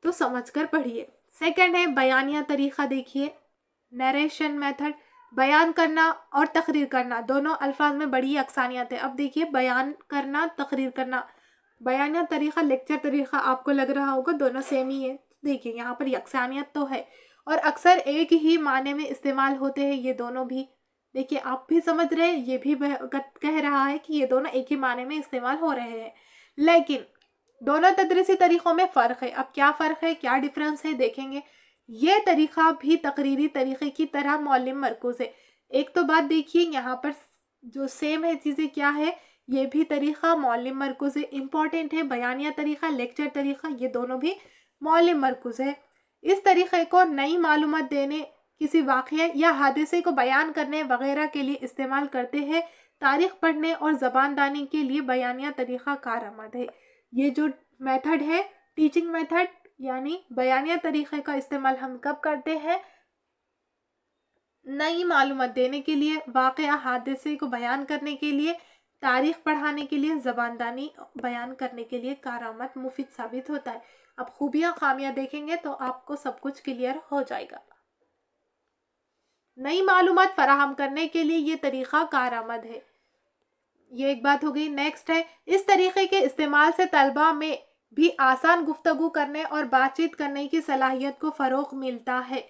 तो समझ कर पढ़िए। सेकंड है बयानिया तरीक़ा। देखिए, नरेशन मेथड, बयान करना और तकरीर करना दोनों अल्फाज में बड़ी अकसानियत है। अब देखिए, बयान करना, तकरीर करना, बयानिया तरीक़ा, लेक्चर तरीक़ा आपको लग रहा होगा दोनों सेम ही है। देखिए यहाँ पर यकसानियत तो है और अक्सर एक ही माने में इस्तेमाल होते हैं ये दोनों भी। देखिए आप भी समझ रहे हैं, ये भी कह रहा है कि ये दोनों एक ही माने में इस्तेमाल हो रहे हैं, लेकिन दोनों तदरीसी तरीक़ों में फ़र्क है। अब क्या फ़र्क है, क्या डिफरेंस है, देखेंगे। ये तरीक़ा भी तकरीरी तरीक़े की तरह मौलिम मरकूज़ है। एक तो बात देखिए, यहाँ पर जो सेम है चीज़ें क्या है, ये भी तरीक़ा मौलिम मरकूज़ है, इम्पॉर्टेंट है। बयानिया तरीक़ा, लेक्चर तरीक़ा, ये दोनों भी मौलिम मरकूज़ है। इस तरीक़े को नई मालूमात देने, किसी वाक़या या हादसे को बयान करने वगैरह के लिए इस्तेमाल करते हैं। तारीख़ पढ़ने और ज़बानदानी के लिए बयानिया तरीक़ा कारआमद है। ये जो मेथड है, टीचिंग मेथड यानी बयानिया तरीक़े का इस्तेमाल हम कब करते हैं? नई मालूमात देने के लिए, वाक़या हादसे को बयान करने के लिए, तारीख़ पढ़ाने के लिए, ज़बानदानी बयान करने के लिए कारआमद मुफीद साबित होता है। अब खूबियाँ खामियाँ देखेंगे तो आपको सब कुछ क्लियर हो जाएगा। नई मालूमात फराहम करने के लिए ये तरीक़ा कारआमद है, ये एक बात हो गई। नेक्स्ट है, इस तरीक़े के इस्तेमाल से तलबा में भी आसान गुफ्तगू करने और बातचीत करने की सलाहियत को फ़रोग़ मिलता है।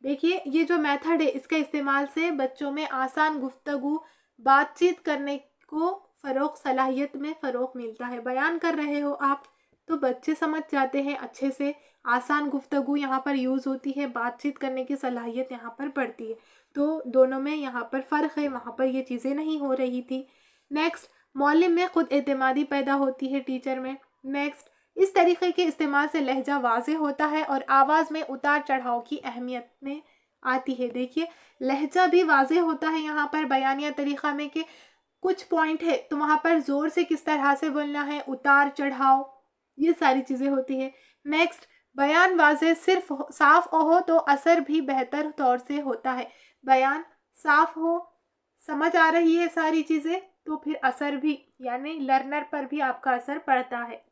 देखिए, ये जो मेथड है इसके इस्तेमाल से बच्चों में आसान गुफ्तगू, बातचीत करने को फ़रोग़, सलाहियत में फ़रोग़ मिलता है। बयान कर रहे हो आप तो बच्चे समझ जाते हैं अच्छे से, आसान गुफ्तगू यहाँ पर यूज़ होती है, बातचीत करने की सलाहियत यहाँ पर बढ़ती है। तो दोनों में यहाँ पर फ़र्क है, वहाँ पर ये चीज़ें नहीं हो रही थी। नेक्स्ट, मौलिम में ख़ुद एतमादी पैदा होती है, टीचर में। नेक्स्ट, इस तरीक़े के इस्तेमाल से लहजा वाज़ेह होता है और आवाज़ में उतार चढ़ाव की अहमियत में आती है। देखिए, लहजा भी वाज़ेह होता है यहाँ पर बयानिया तरीक़ा में कि कुछ पॉइंट है तो वहाँ पर ज़ोर से किस तरह से बोलना है, उतार चढ़ाव, ये सारी चीज़ें होती है। नेक्स्ट, बयान वाज़ेह सिर्फ साफ़ हो तो असर भी बेहतर तौर से होता है। बयान साफ़ हो, समझ आ रही है सारी चीज़ें, तो फिर असर भी यानी लर्नर पर भी आपका असर पड़ता है।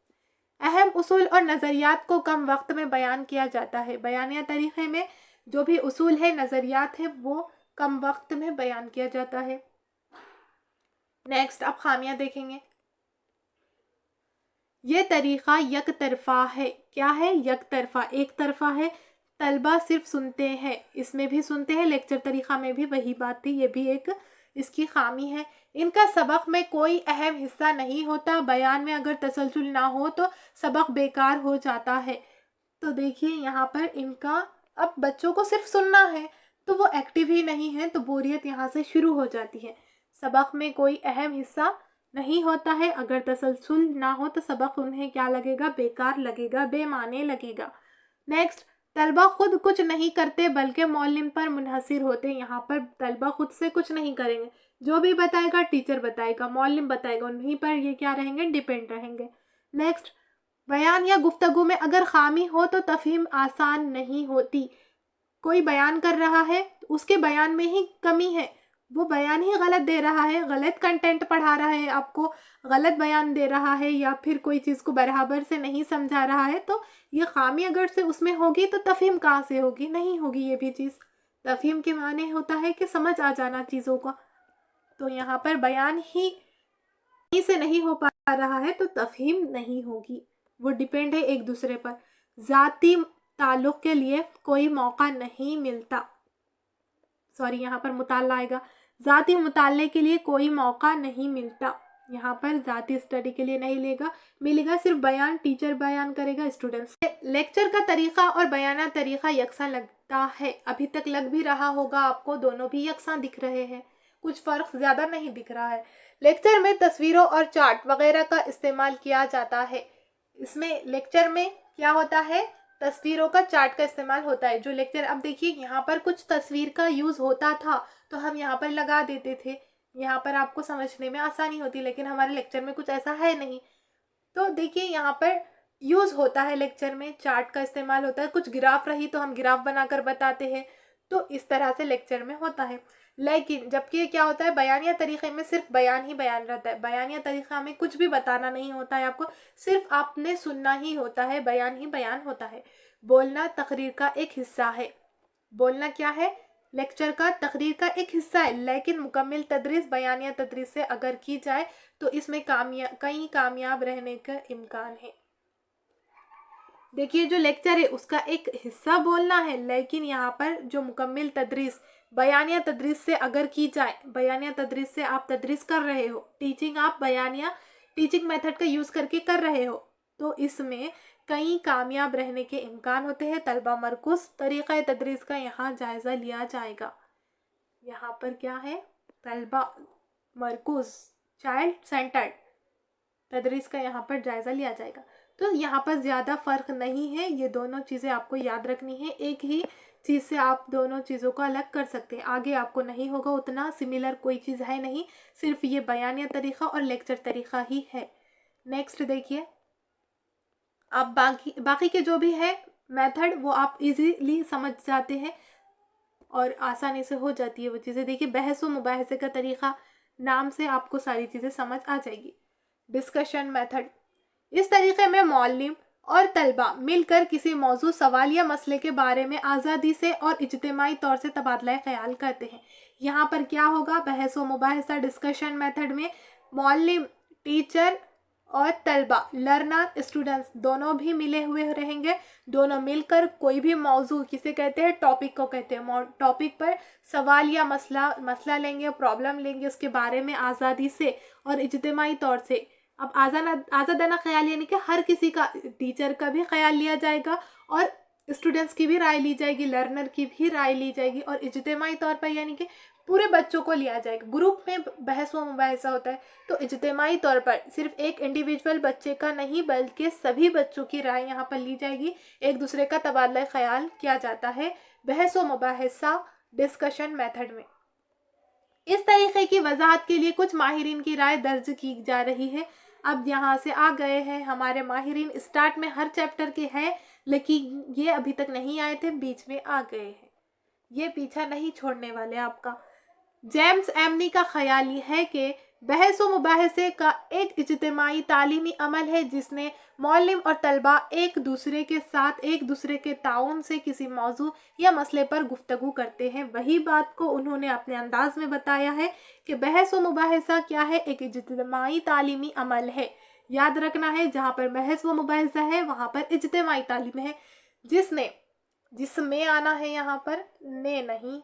अहम उसूल और नज़रियात को कम वक्त में बयान किया जाता है। बयानिया तरीक़े में जो भी उसूल है, नज़रियात है, वो कम वक्त में बयान किया जाता है। नेक्स्ट अब खामियां देखेंगे। ये तरीक़ा यक तरफ़ा है। क्या है? यक तरफ़ा, एक तरफ़ा है। तलबा सिर्फ सुनते हैं, इसमें भी सुनते हैं, लेक्चर तरीक़ा में भी वही बात थी, ये भी एक इसकी खामी है। इनका सबक में कोई अहम हिस्सा नहीं होता। बयान में अगर तसलसल ना हो तो सबक बेकार हो जाता है। तो देखिए यहाँ पर इनका, अब बच्चों को सिर्फ सुनना है तो वो एक्टिव ही नहीं है, तो बोरियत यहाँ से शुरू हो जाती है। सबक में कोई अहम हिस्सा नहीं होता है, अगर तसलसल ना हो तो सबक उन्हें क्या लगेगा? बेकार लगेगा, बेमाने लगेगा। नेक्स्ट, तलबा खुद कुछ नहीं करते बल्कि मौलिम पर मुनहसिर होते। यहाँ पर तलबा खुद से कुछ नहीं करेंगे, जो भी बताएगा टीचर बताएगा, मौलिम बताएगा, उन्हीं पर ये क्या रहेंगे? डिपेंड रहेंगे। नेक्स्ट, बयान या गुफ्तगू में अगर खामी हो तो तफहीम आसान नहीं होती। कोई बयान कर रहा है, उसके बयान में ही कमी है, वो बयान ही गलत दे रहा है, गलत कंटेंट पढ़ा रहा है, आपको गलत बयान दे रहा है, या फिर कोई चीज़ को बराबर से नहीं समझा रहा है, तो ये खामी अगर से उसमें होगी तो तफहीम कहाँ से होगी? नहीं होगी ये भी चीज़। तफहीम के माने होता है कि समझ आ जाना चीज़ों का, तो यहाँ पर बयान ही से नहीं हो पा रहा है तो तफहीम नहीं होगी, वो डिपेंड है एक दूसरे पर। ज़ाती ताल्लुक़ के लिए कोई मौका नहीं मिलता, सॉरी यहाँ पर मुताल्ला आएगा। ज़ाती मुताल्ले के लिए कोई मौका नहीं मिलता, यहाँ पर ज़ाती स्टडी के लिए नहीं मिलेगा, सिर्फ बयान टीचर बयान करेगा, स्टूडेंट्स। लेक्चर का तरीक़ा और बयाना तरीक़ा यकसा लगता है, अभी तक लग भी रहा होगा आपको, दोनों भी यकसा दिख रहे हैं, कुछ फ़र्क ज़्यादा नहीं दिख रहा है। लेक्चर में तस्वीरों और चार्ट वगैरह का इस्तेमाल किया जाता है। इसमें लेक्चर में क्या होता है? तस्वीरों का, चार्ट का इस्तेमाल होता है। जो लेक्चर, अब देखिए यहाँ पर कुछ तस्वीर का यूज़ होता था तो हम यहाँ पर लगा देते थे, यहाँ पर आपको समझने में आसानी होती, लेकिन हमारे लेक्चर में कुछ ऐसा है नहीं। तो देखिए यहाँ पर यूज़ होता है, लेक्चर में चार्ट का इस्तेमाल होता है, कुछ ग्राफ रही तो हम ग्राफ बनाकर बताते हैं, तो इस तरह से लेक्चर में होता है। लेकिन जबकि क्या होता है, बयानिया तरीक़े में सिर्फ बयान ही बयान रहता है। बयानिया तरीक़ा में कुछ भी बताना नहीं होता है आपको, सिर्फ आपने सुनना ही होता है, बयान ही बयान होता है। बोलना तकरीर का एक हिस्सा है। बोलना क्या है? लेक्चर का, तकरीर का एक हिस्सा है, लेकिन मुकम्मल तदरीस बयानिया तदरीस से अगर की जाए तो इसमें कई कामयाब रहने का इम्कान है। देखिए जो लेक्चर है उसका एक हिस्सा बोलना है, लेकिन यहाँ पर जो मुकम्मल तदरीस बयानिया तदरीस से अगर की जाए, बयानिया तदरीस से आप तदरीस कर रहे हो, टीचिंग आप बयानिया टीचिंग मेथड का यूज़ करके कर रहे हो, तो इसमें कई कामयाब रहने के इम्कान होते हैं। तलबा मरकूज़ तरीक़ा तदरीस का यहाँ जायज़ा लिया जाएगा। यहाँ पर क्या है? तलबा मरकूज़, चाइल्ड सेंटर्ड तदरीस का यहाँ पर जायज़ा लिया जाएगा। तो यहाँ पर ज़्यादा फ़र्क नहीं है, ये दोनों चीज़ें आपको याद रखनी है, एक ही चीज़ से आप दोनों चीज़ों को अलग कर सकते हैं। आगे आपको नहीं होगा उतना, सिमिलर कोई चीज़ है नहीं, सिर्फ ये बयानिया तरीक़ा और लेक्चर तरीक़ा ही है। नेक्स्ट देखिए, अब बाकी के जो भी है मेथड वो आप इजीली समझ जाते हैं और आसानी से हो जाती है वो चीज़ें। देखिए बहस व मुबाहसे का तरीक़ा, नाम से आपको सारी चीज़ें समझ आ जाएगी। डिस्कशन मेथड, इस तरीक़े में मौलिम और तलबा मिलकर किसी मौजू, सवाल या मसले के बारे में आज़ादी से और इज्तिमाई तौर से तबादला ख्याल करते हैं। यहाँ पर क्या होगा? बहस व मुबाहसा डिस्कशन मेथड में मौलिम, टीचर और तलबा, लर्नर, स्टूडेंट्स दोनों भी मिले हुए रहेंगे, दोनों मिलकर कोई भी मौजू, किसे कहते हैं? टॉपिक को कहते हैं। टॉपिक पर सवाल या मसला लेंगे, प्रॉब्लम लेंगे, उसके बारे में आज़ादी से और इज्तिमाई तौर से, अब आज़ादाना ख्याल यानी कि हर किसी का, टीचर का भी ख्याल लिया जाएगा और स्टूडेंट्स की भी राय ली जाएगी, लर्नर की भी राय ली जाएगी, और इज्तिमाई तौर पर यानी कि पूरे बच्चों को लिया जाएगा। ग्रुप में बहस व मुबाहिसा होता है, तो इज्तिमाई तौर पर सिर्फ एक इंडिविजुअल बच्चे का नहीं बल्कि सभी बच्चों की राय यहाँ पर ली जाएगी, एक दूसरे का तबादला ख्याल किया जाता है बहस व मुबाहिसा डिस्कशन मेथड में। इस तरीके की वजाहत के लिए कुछ माहिरीन की राय दर्ज की जा रही है। अब यहाँ से आ गए हैं हमारे माहिरीन, स्टार्ट में हर चैप्टर के हैं, लेकिन ये अभी तक नहीं आए थे, बीच में आ गए हैं, ये पीछा नहीं छोड़ने वाले आपका। जेम्स एमनी का ख्याल ये है कि बहस व मुबाहसे का एक इज्तिमाई तालीमी अमल है जिसने मौलिम और तलबा एक दूसरे के साथ एक दूसरे के ताउन से किसी मौजू या मसले पर गुफ्तगू करते हैं। वही बात को उन्होंने अपने अंदाज में बताया है कि बहस व मुबाहसा क्या है, एक इज्तिमाई तालीमी अमल है। याद रखना है, जहाँ पर बहस व मुबाहसा है वहाँ पर इज्तिमाई तालीम है, जिसमें आना है यहाँ पर ने नहीं।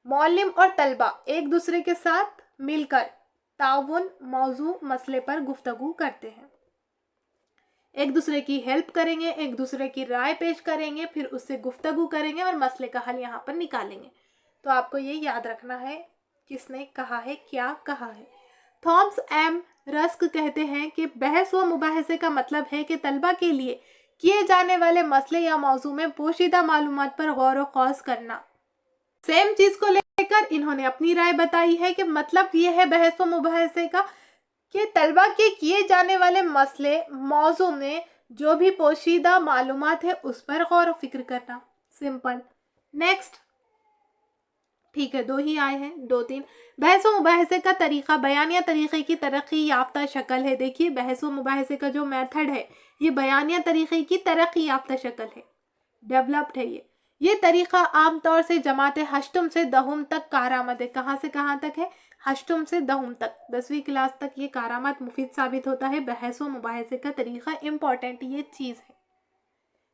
मौलिम और तलबा एक दूसरे के साथ मिलकर ताउन मौजू मसले पर गुफ्तगू करते हैं, एक दूसरे की हेल्प करेंगे, एक दूसरे की राय पेश करेंगे, फिर उससे गुफ्तगू करेंगे और मसले का हल यहाँ पर निकालेंगे। तो आपको ये याद रखना है किसने कहा है, क्या कहा है। थॉमस एम रस्क कहते हैं कि बहस व मुबाहसे का मतलब है कि तलबा के लिए किए जाने वाले मसले या मौजू में पोशीदा मालूमात पर गौर व खौज करना। सेम चीज को लेकर इन्होंने अपनी राय बताई है कि मतलब ये है बहस व मुबाहसे का कि तलबा के किए जाने वाले मसले मौजू में जो भी पोशीदा मालूमात है उस पर गौर व फिक्र करना। सिंपल। नेक्स्ट, ठीक है, 2 ही आए हैं, 2-3। बहस व मुबाहसे का तरीका बयानिया तरीके की तरक्की याफ्ता शक्ल है। देखिए, बहस व मुबाहसे का जो मेथड है ये बयानिया तरीके की तरक्की याफ्ता शक्ल है, डेवलप्ड है। ये तरीका आम तौर से जमात हश्तुम से दहुम तक कारआमद है। कहाँ से कहाँ तक है? हश्तुम से दहुम तक, 10वीं क्लास तक ये कारआमद मुफीद साबित होता है। बहस व मुबाहसे का तरीका इम्पॉर्टेंट ये चीज़ है।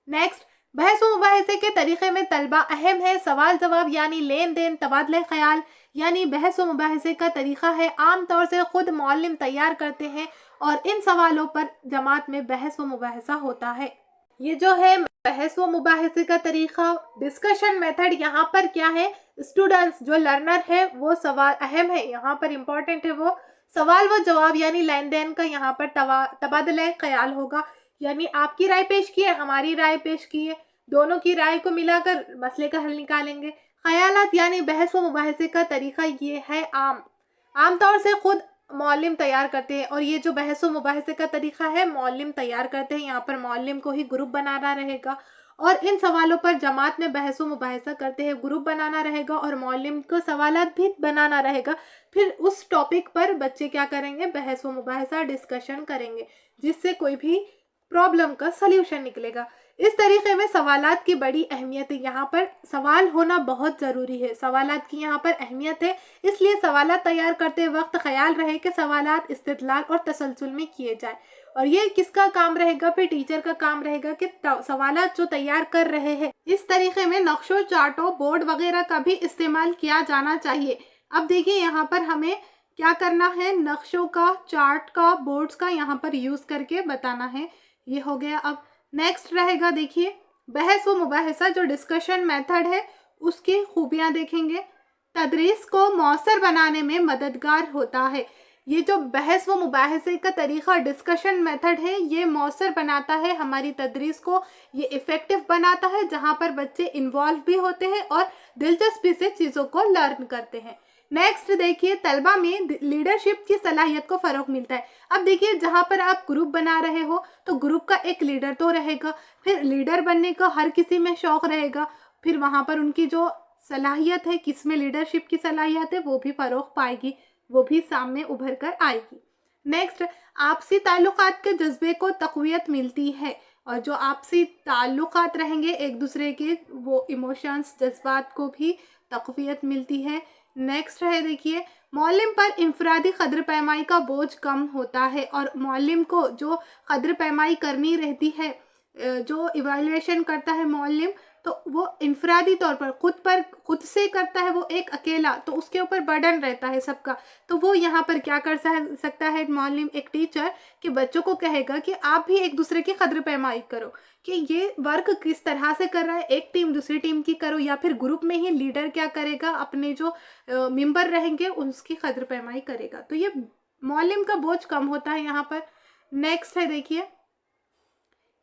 नेक्स्ट, बहस व मुबाहसे के तरीके में तलबा अहम है। सवाल जवाब यानी लेन देन, तबादला ख्याल यानी बहस व मुबाहसे का तरीका है। आम तौर से खुद मौलिम तैयार करते हैं और इन सवालों पर जमात में बहस व मुबाहसा होता है। ये जो है बहस व मुबाहसे का तरीका, डिस्कशन मेथड, यहाँ पर क्या है, स्टूडेंट्स जो लर्नर है वो सवाल अहम है, यहाँ पर इम्पोर्टेंट है, वो सवाल व जवाब यानी लेन देन का यहाँ पर तबादला ख्याल होगा। यानी आपकी राय पेश की है, हमारी राय पेश की है, दोनों की राय को मिलाकर मसले का हल निकालेंगे। ख्यालात यानी बहस व मुबाहसे का तरीका ये है आमतौर से खुद मौलिम तैयार करते हैं। और ये जो बहस व मुबाहसे का तरीका है मौलिम तैयार करते हैं, यहाँ पर मौलिम को ही ग्रुप बनाना रहेगा और इन सवालों पर जमात में बहस व मुबाहसा करते हैं, ग्रुप बनाना रहेगा और मौलिम को सवालात भी बनाना रहेगा। फिर उस टॉपिक पर बच्चे क्या करेंगे, बहस व मुबाहसा डिस्कशन करेंगे, जिससे कोई भी प्रॉब्लम का सल्यूशन निकलेगा। इस तरीके में सवालात की बड़ी अहमियत है, यहाँ पर सवाल होना बहुत ज़रूरी है, सवालात की यहाँ पर अहमियत है। इसलिए सवालात तैयार करते वक्त ख्याल रहे कि सवालात इस्तिदलाल और तसलसल में किए जाए। और ये किसका काम रहेगा, फिर टीचर का काम रहेगा कि सवालात जो तैयार कर रहे हैं इस तरीके में नक्शों, चार्टों, बोर्ड वगैरह का भी इस्तेमाल किया जाना चाहिए। अब देखिए यहाँ पर हमें क्या करना है, नक्शों का, चार्ट का, बोर्ड्स का यहाँ पर यूज़ करके बताना है। ये हो गया। अब नेक्स्ट रहेगा, देखिए बहस व मुबाहसा जो डिस्कशन मेथड है उसकी खूबियाँ देखेंगे। तदरीस को मौसर बनाने में मददगार होता है। ये जो बहस व मुबाहसे का तरीका डिस्कशन मेथड है ये मौसर बनाता है हमारी तदरीस को, ये इफ़ेक्टिव बनाता है, जहाँ पर बच्चे इन्वॉल्व भी होते हैं और दिलचस्पी से चीज़ों को लर्न करते हैं। नेक्स्ट देखिए, तलबा में लीडरशिप की सलाहियत को फ़रोग मिलता है। अब देखिए, जहाँ पर आप ग्रुप बना रहे हो तो ग्रुप का एक लीडर तो रहेगा, फिर लीडर बनने का हर किसी में शौक़ रहेगा, फिर वहाँ पर उनकी जो सलाहियत है, किस में लीडरशिप की सलाहियत है वो भी फ़रोग पाएगी, वो भी सामने उभर कर आएगी। नेक्स्ट, आपसी ताल्लुकात के जज्बे को तक़वियत मिलती है, और जो आपसी ताल्लुकात रहेंगे एक दूसरे के, वो इमोशंस, जज्बात को भी तक़वियत मिलती है। नेक्स्ट है, देखिए मौलिम पर इंफरादी कद्र पैमाई का बोझ कम होता है, और मौलिम को जो कद्र पैमाई करनी रहती है, जो इवैल्यूएशन करता है मौलिम, तो वो इंफरादी तौर पर खुद से करता है, वो एक अकेला, तो उसके ऊपर बर्डन रहता है सबका। तो वो यहाँ पर क्या कर सकता है मौलिम, एक टीचर, कि बच्चों को कहेगा कि आप भी एक दूसरे की कद्र पैमाई करो, कि ये वर्क किस तरह से कर रहा है, एक टीम दूसरी टीम की करो, या फिर ग्रुप में ही लीडर क्या करेगा, अपने जो मेंबर रहेंगे उसकी कद्र पैमाई करेगा। तो ये मौलिम का बोझ कम होता है यहाँ पर। नेक्स्ट है, देखिए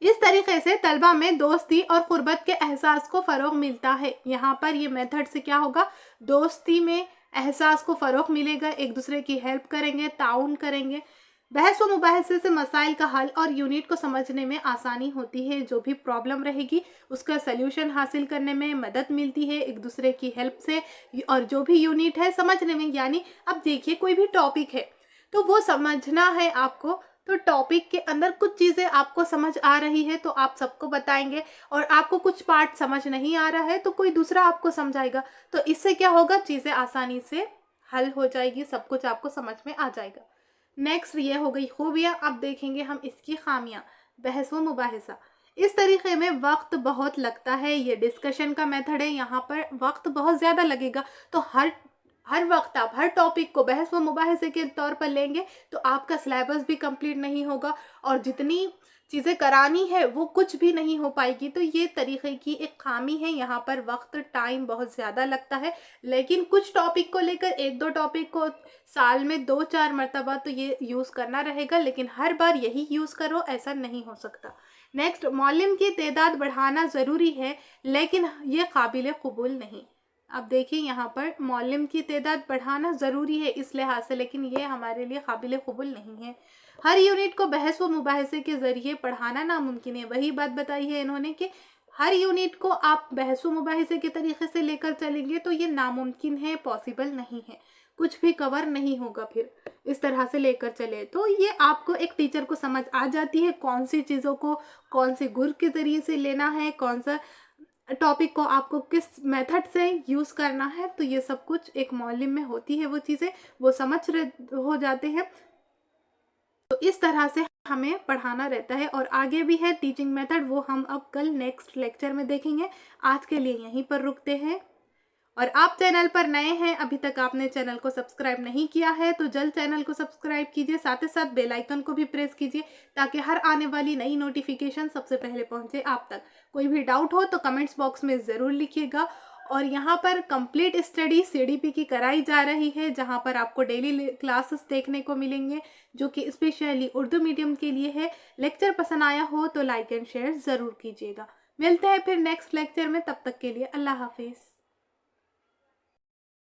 इस तरीके से तलबा में दोस्ती और क़ुर्बत के एहसास को फ़रोग़ मिलता है। यहाँ पर ये मेथड से क्या होगा, दोस्ती में एहसास को फ़रोग़ मिलेगा, एक दूसरे की हेल्प करेंगे, ताउन करेंगे। बहस व मुबाहसे से मसाइल का हल और यूनिट को समझने में आसानी होती है। जो भी प्रॉब्लम रहेगी उसका सल्यूशन हासिल करने में मदद मिलती है एक दूसरे की हेल्प से, और जो भी यूनिट है समझने में, यानी अब देखिए कोई भी टॉपिक है तो वो समझना है आपको, तो टॉपिक के अंदर कुछ चीज़ें आपको समझ आ रही है तो आप सबको बताएंगे, और आपको कुछ पार्ट समझ नहीं आ रहा है तो कोई दूसरा आपको समझाएगा। तो इससे क्या होगा, चीज़ें आसानी से हल हो जाएगी, सब कुछ आपको समझ में आ जाएगा। नेक्स्ट ये हो गई खूबियाँ। अब देखेंगे हम इसकी खामियाँ। बहस व मुबाहिसा, इस तरीके में वक्त बहुत लगता है। ये डिस्कशन का मेथड है, यहाँ पर वक्त बहुत ज़्यादा लगेगा। तो हर वक्त आप हर टॉपिक को बहस व मुबाहिसे के तौर पर लेंगे तो आपका सिलेबस भी कंप्लीट नहीं होगा, और जितनी चीज़ें करानी है वो कुछ भी नहीं हो पाएगी। तो ये तरीके की एक खामी है, यहाँ पर वक्त टाइम बहुत ज़्यादा लगता है। लेकिन कुछ टॉपिक को लेकर, एक दो टॉपिक को साल में 2-4 मरतबा तो ये यूज़ करना रहेगा, लेकिन हर बार यही यूज़ करो ऐसा नहीं हो सकता। नेक्स्ट, मौलम की तादाद बढ़ाना ज़रूरी है लेकिन ये काबिल कबूल नहीं। अब देखिए यहाँ पर मौलम की तादाद बढ़ाना ज़रूरी है इस लिहाज से, लेकिन ये हमारे लिए काबिल कबूल नहीं है। हर यूनिट को बहस व मुबाहिसे के ज़रिए पढ़ाना नामुमकिन है। वही बात बताई है इन्होंने कि हर यूनिट को आप बहस व मुबाहिसे के तरीके से लेकर चलेंगे तो ये नामुमकिन है, पॉसिबल नहीं है, कुछ भी कवर नहीं होगा। फिर इस तरह से लेकर चले तो ये आपको एक टीचर को समझ आ जाती है कौन सी चीज़ों को कौन से गुर के ज़रिए से लेना है, कौन सा टॉपिक को आपको किस मेथड से यूज़ करना है। तो ये सब कुछ एक मौलिम में होती है, वो चीज़ें वो समझ हो जाते हैं। तो इस तरह से हमें पढ़ाना रहता है। और आगे भी है टीचिंग मेथड, वो हम अब कल नेक्स्ट लेक्चर में देखेंगे। आज के लिए यहीं पर रुकते हैं। और आप चैनल पर नए हैं, अभी तक आपने चैनल को सब्सक्राइब नहीं किया है तो जल्द चैनल को सब्सक्राइब कीजिए, साथ ही साथ बेल आइकन को भी प्रेस कीजिए ताकि हर आने वाली नई नोटिफिकेशन सबसे पहले पहुंचे आप तक। कोई भी डाउट हो तो कमेंट्स बॉक्स में ज़रूर लिखिएगा। और यहाँ पर कंप्लीट स्टडी सीडीपी की कराई जा रही है, जहाँ पर आपको डेली क्लासेस देखने को मिलेंगे जो कि स्पेशली उर्दू मीडियम के लिए है। लेक्चर पसंद आया हो तो लाइक एंड शेयर ज़रूर कीजिएगा। मिलते हैं फिर नेक्स्ट लेक्चर में, तब तक के लिए अल्लाह हाफिज़।